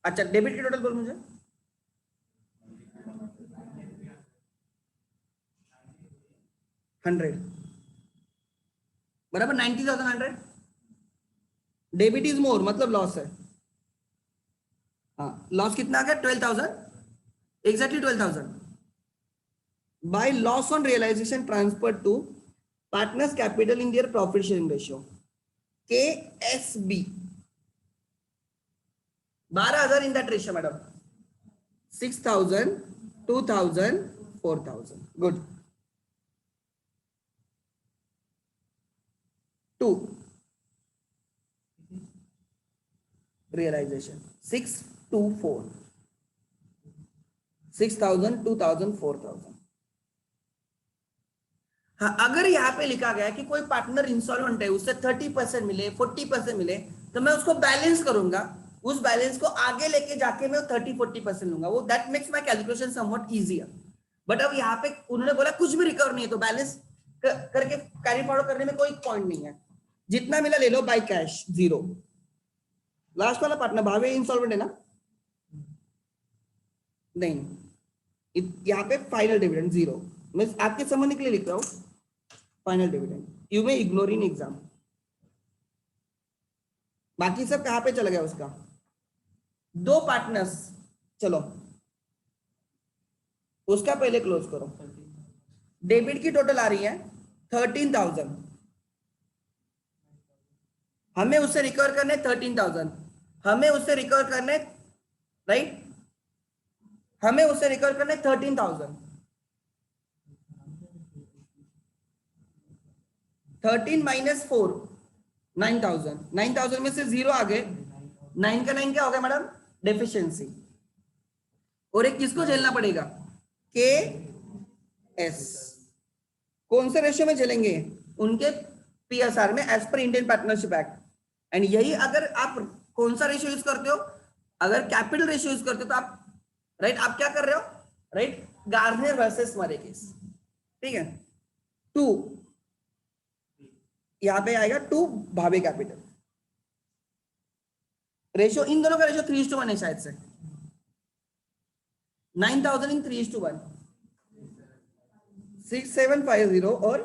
अच्छा डेबिट की टोटल बोल मुझे, हंड्रेड, बराबर 90,100। डेबिट इज मोर मतलब लॉस है, हाँ लॉस कितना आ गया 12,000, exactly 12,000 by loss on realisation transfer to partners capital in their profit sharing ratio KSB, 12,000 in that ratio madam, 6,000 2,000 4,000, good. 2 realisation 6 2 4, 6,000 2,000 4,000। हाँ अगर यहाँ पे लिखा गया कि कोई पार्टनर इंसॉल्वेंट है, उससे 30% मिले 40% मिले, तो मैं उसको बैलेंस करूंगा, उस बैलेंस को आगे लेके जाके मैं 30-40% लूंगा, वो that makes my calculation somewhat easier. But अब यहाँ पे उन्होंने बोला कुछ भी रिकवर नहीं है, तो बैलेंस करके कैरी फॉरवर्ड करने में कोई पॉइंट नहीं है, जितना मिला ले लो बाय कैश, जीरो। लास्ट वाला पार्टनर भावे इंसॉल्वेंट है ना, नहीं यहाँ पे फाइनल डिविडेंड जीरो, मैं आपके समझने के लिए लिख रहा हूँ final dividend, you may ignore in exam. बाकी सब कहां पे चला गया उसका, दो पार्टनर्स, चलो उसका पहले क्लोज करो। डेबिट की टोटल आ रही है 13,000, हमें उससे रिकवर करने 13,000, हमें उससे रिकवर करने, राइट, हमें उससे रिकवर करने 13,000, 13 माइनस 4 9,000, 9,000 में से जीरो आ गए, 9 का 9 क्या हो गया मैडम, डेफिशिएंसी। और एक किसको झेलना पड़ेगा, के एस कौन से रेशियो में चलेंगे? उनके पीएसआर में as per Indian partnership act. And यही अगर आप कौन सा रेशियो यूज करते हो, अगर कैपिटल रेशियो यूज करते हो तो आप राइट आप क्या कर रहे हो? Right Garnier versus Murray case. ठीक है, 2 यहां पे आएगा 2 भावे कैपिटल। रेशियो इन दोनों का रेशियो 3:1 है शायद से। 9,000 इन 3:1 6750 और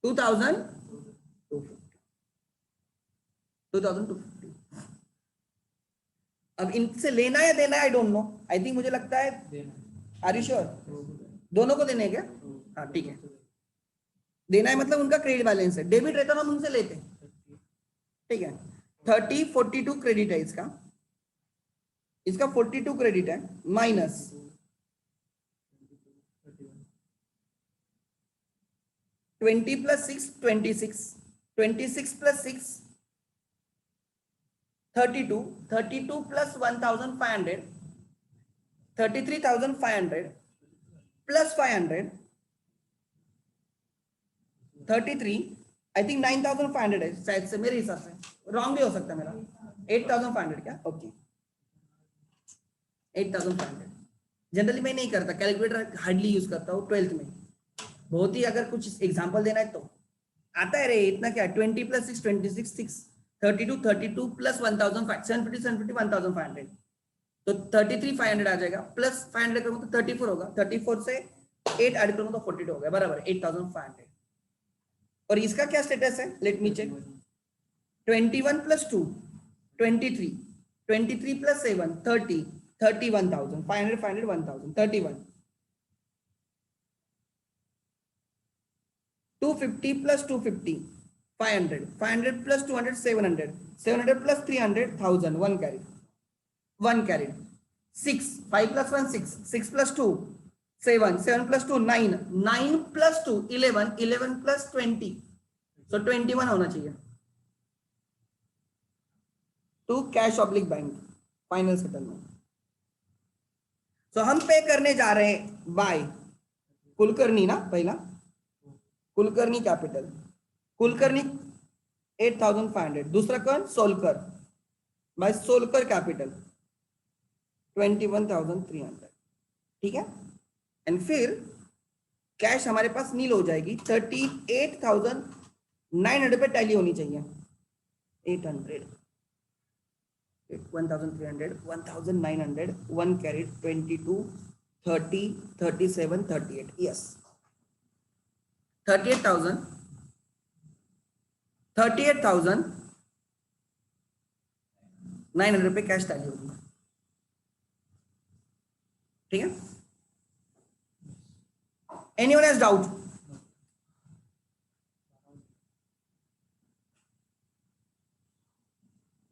2,250। अब इनसे लेना है देना है I don't know, I think मुझे लगता है आर यू श्योर दोनों को देने हैं क्या? हाँ ठीक है, देना है मतलब उनका क्रेडिट बैलेंस है, डेबिट रहता हम उनसे लेते हैं। ठीक है, 3042 क्रेडिट है इसका, इसका 42 क्रेडिट है माइनस 20 + 6 26 26 + 6 32 32 + 1,500 33,500 + 500 33 आई थिंक 9,500 है शायद से, मेरे हिसाब से रॉन्ग भी हो सकता है मेरा। 8,500 क्या? ओके 8,500। जनरली मैं नहीं करता कैलकुलेटर, हार्डली यूज करता हूँ 12th में। बहुत ही अगर कुछ एग्जांपल देना है तो आता है रे, इतना क्या 20 + 6 26 6 32 32 + 1,500 750 750 1,500 तो 33,500 आ जाएगा, प्लस 500 करूंगा तो 34 होगा, 34 से 8 ऐड करूंगा तो 42 हो गया, बराबर 8,500। और इसका क्या स्टेटस है? Let me check. 21 + 2 23 23 + 7 30 31,000 500 500 1,000 31 250 + 250 500 500 + 200 700 700 + 300 1,000 1 carry 1 carried 6 5 + 1 6 6 + 2 7 7 + 2 9 9 + 2 11 11 + 20 so 21 होना चाहिए। To cash oblique bank final settlement. So हम पे करने जा रहे हैं बाय कुलकर्णी ना, पहला कुलकर्णी कैपिटल, कुलकर्णी 8,500, दूसरा कौन? Solkar, by Solkar capital 21,300। ठीक है, एंड फिर कैश हमारे पास नील हो जाएगी, 38,900 पे टैली होनी चाहिए, 800 1,300 1,900 1 कैरेट 22 30 37 38 यस 38,900 पे कैश टैली होगी। ठीक है, एनीवन हैज डाउट?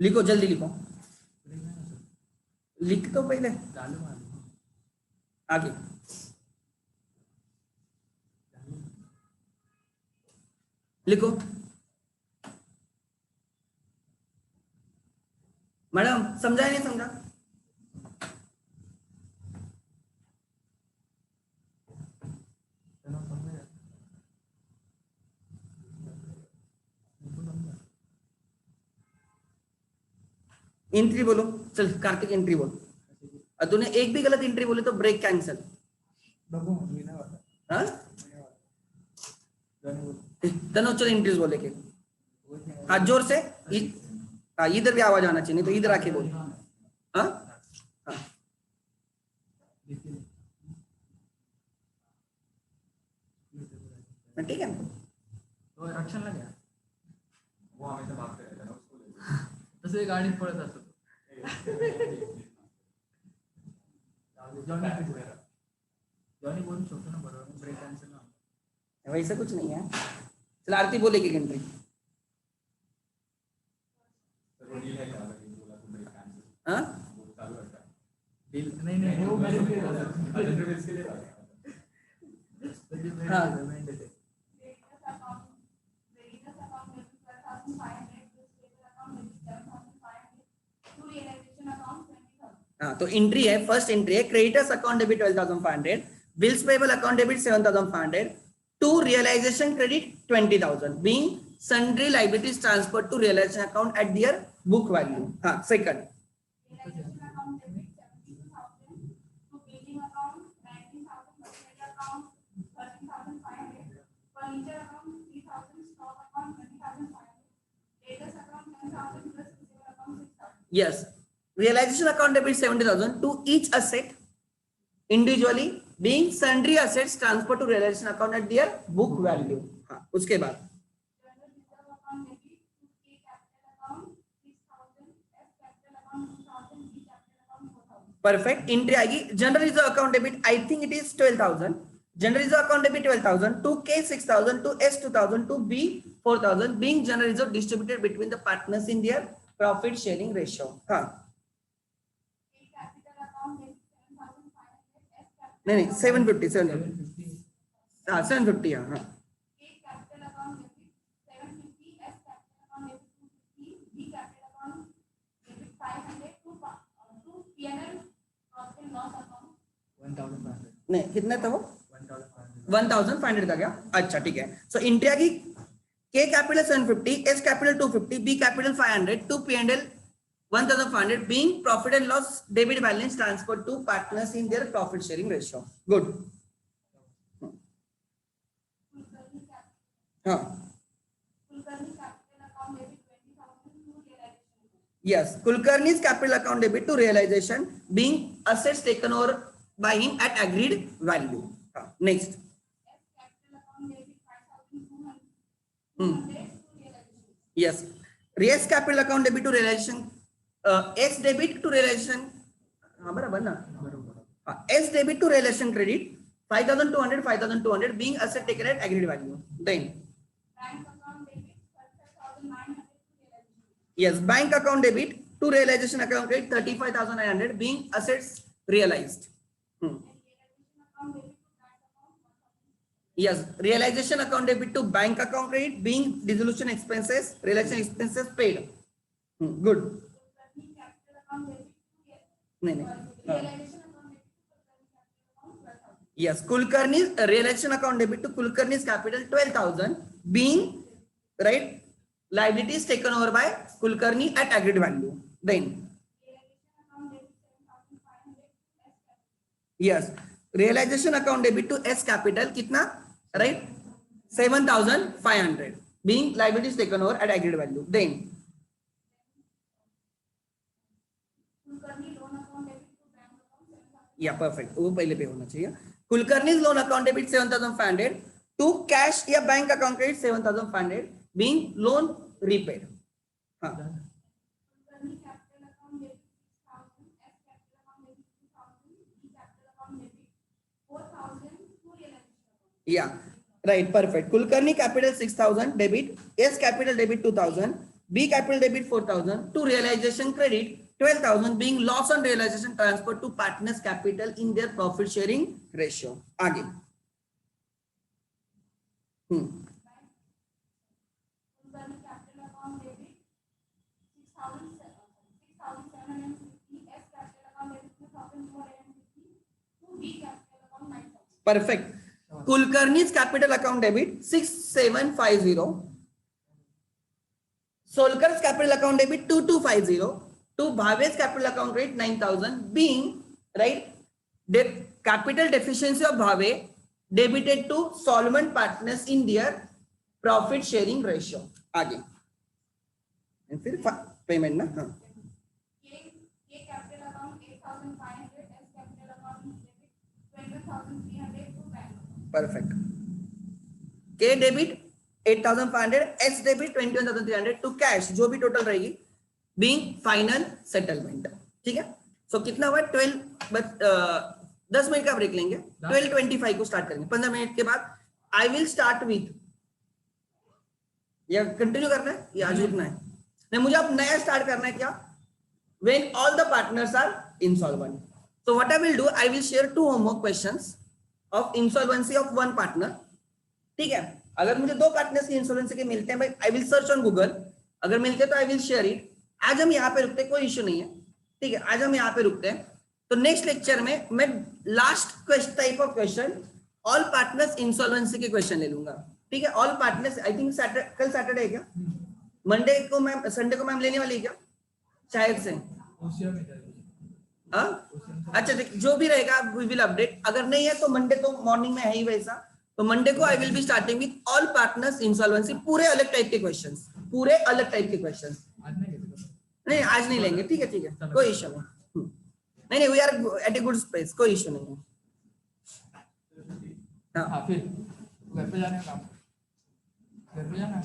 लिखो जल्दी लिखो, लिख तो पहले आगे। लिखो मैडम, समझा या नहीं समझा? एंट्री बोलो, चल कार्तिक एंट्री बोल, और तूने एक भी गलत एंट्री बोली तो ब्रेक कैंसिल। हाँ तनो चल एंट्रीज बोले के हाथ जोर से, हाँ इधर भी आवाज आना चाहिए, नहीं तो इधर आके बोल। हाँ हाँ ठीक है, तो रक्षण लगे वो हमेशा बात करायचा ना उसको, तसे गाडीत पळत असतो जॉनी बोलू शकतो ना बरोबर, ब्रेक कॅन्सल ना, वैसा कुछ नहीं है। चल आरती बोले की एंट्री। हाँ डील नहीं नहीं वो मेरे के हाँ हाँ तो एंट्री है, फर्स्ट एंट्री है creditors account debit 12,500, bills payable account debit 7,500, to realisation credit 20,000 being sundry liabilities transferred to realization account at their book value. हाँ, second. Realization account debit 72,000 to building account 19,000, machinery account 13,500, furniture account 3,000, stock account 20,500, debtors account 10,000 plus receivable account 6,000. Yes, realization account debit 70,000 to each asset individually being sundry assets transferred to realization account at their book value. हाँ, उसके बाद General reserve account debit to K capital account 6,000, S capital account 2,000, B capital account 4,000. perfect entry आएगी. General reserve account debit I think it is 12,000. General reserve account debit 12,000 to K 6,000 to S 2,000 to B 4,000 being general reserve distributed between the partners in their profit sharing ratio. हाँ, K capital account debit 7,500, S capital नहीं 750 750. हाँ 750 हाँ. K capital account debit 750, S capital account debit 250, B capital account debit 500 to P&L profit and loss account 1,500. नहीं कितना था वो 1,500. 1,500 था क्या? अच्छा ठीक है. सो इंडिया की K capital 750, S capital 250, B capital 500 to P&L 1,500 being profit and loss debit balance transferred to partners in their profit sharing ratio. Good. Kulkarni capital हाँ. account debit 20,000 to realization. Yes. Kulkarni's capital account debit to realization being assets taken over by him at agreed value. हाँ. Next. S capital account debit 5,200 Hmm. to realization. Yes. Yes capital account debit to realization. S debit to realization. हाँ बराबर ना. हाँ. S debit to realization credit 5,200 5,200 being asset taken at agreed value. Then Bank account debit 35,900 to realization. yes, bank account debit to realization account credit 35,900 being assets realized. Hmm. And realization account debit to bank account 1,000. Yes, realization account debit to bank account credit being dissolution expenses, realization expenses paid. Good. Kulkarni capital account debit to नहीं नहीं. realization account debit to Kulkarni capital account 12,000. Yes, Kulkarni's realization account debit to Kulkarni's capital 12,000 being right liabilities taken over by Kulkarni at agreed value. Then Realization account debit 7,500 S capital. yes, realization account debit to S capital कितना right 7,500 being liabilities taken over at agreed value. Then Kulkarni loan account debit to bank account 7,000. yeah perfect वो पहले पे होना चाहिए. Kulkarni's loan account debit 7,500 to cash या bank account credit 7,500 being loan repaid. हाँ. Kulkarni capital account debit 6,000, S capital account debit 2,000, B capital account debit 4,000 to realization account. Yeah, right, perfect. Kulkarni capital 6,000 debit, S capital debit 2,000, B capital debit 4,000 to realization credit 12,000 being loss on realization transferred to partners capital in their profit sharing ratio. आगे. Kulkarni capital account debit 6,750, S capital account debit 2,250 to B capital account 9,000. Perfect. Kulkarni's capital account debit 6,750. Solkar's capital account debit 2,250 to Bhave's capital account credit 9,000 being right capital deficiency of Bhave debited to solvent partners in their profit sharing ratio. आगे फिर payment ना. हाँ. K capital account 8,500, S capital account debit 21,300 to bank account. Perfect. K debit 8,500, S debit 21,300 to cash जो भी total रहेगी being final settlement. ठीक है. सो कितना हुआ 12 बट 10 मिनट का ब्रेक लेंगे. 12:25 को स्टार्ट करेंगे. 15 मिनट के बाद आई विल स्टार्ट विथ या कंटिन्यू करना है या आज रुकना है. नहीं मुझे अब नया स्टार्ट करना है. क्या when all the partners are insolvent. So what I will do, I will share 2 homework questions of insolvency of one partner. ठीक है. अगर मुझे 2 पार्टनर्स की इंश्योरेंस के मिलते हैं भाई I will search on Google. अगर मिलते हैं तो आई विल शेयर इट. आज हम यहाँ पे रुकते हैं, कोई इश्यू नहीं है. ठीक है, आज हम यहाँ पे रुकते हैं. तो नेक्स्ट लेक्चर में मैं last type of question all partners insolvency के क्वेश्चन ले लूंगा, ठीक है। ऑल पार्टनर्स आई थिंक कल सैटरडे है क्या, मंडे को मैम, संडे को मैम लेने वाली है क्या शायद से, ओसीएम में जाएगी। हाँ अच्छा देख, जो भी रहेगा वी विल अपडेट, अगर नहीं है तो मंडे तो मॉर्निंग में है ही वैसा, तो मंडे को I will be starting with all partners insolvency, पूरे अलग टाइप के क्वेश्चंस, पूरे अलग टाइप के क्वेश्चंस। आज नहीं घेतलं का? नहीं आज नहीं लेंगे, ठीक है कोई इश्यू नहीं। नहीं नहीं we are at a good space, कोई इश्यू नहीं है। हाँ हाँ फिर घर पे जाने का काम, घर पे जाना है।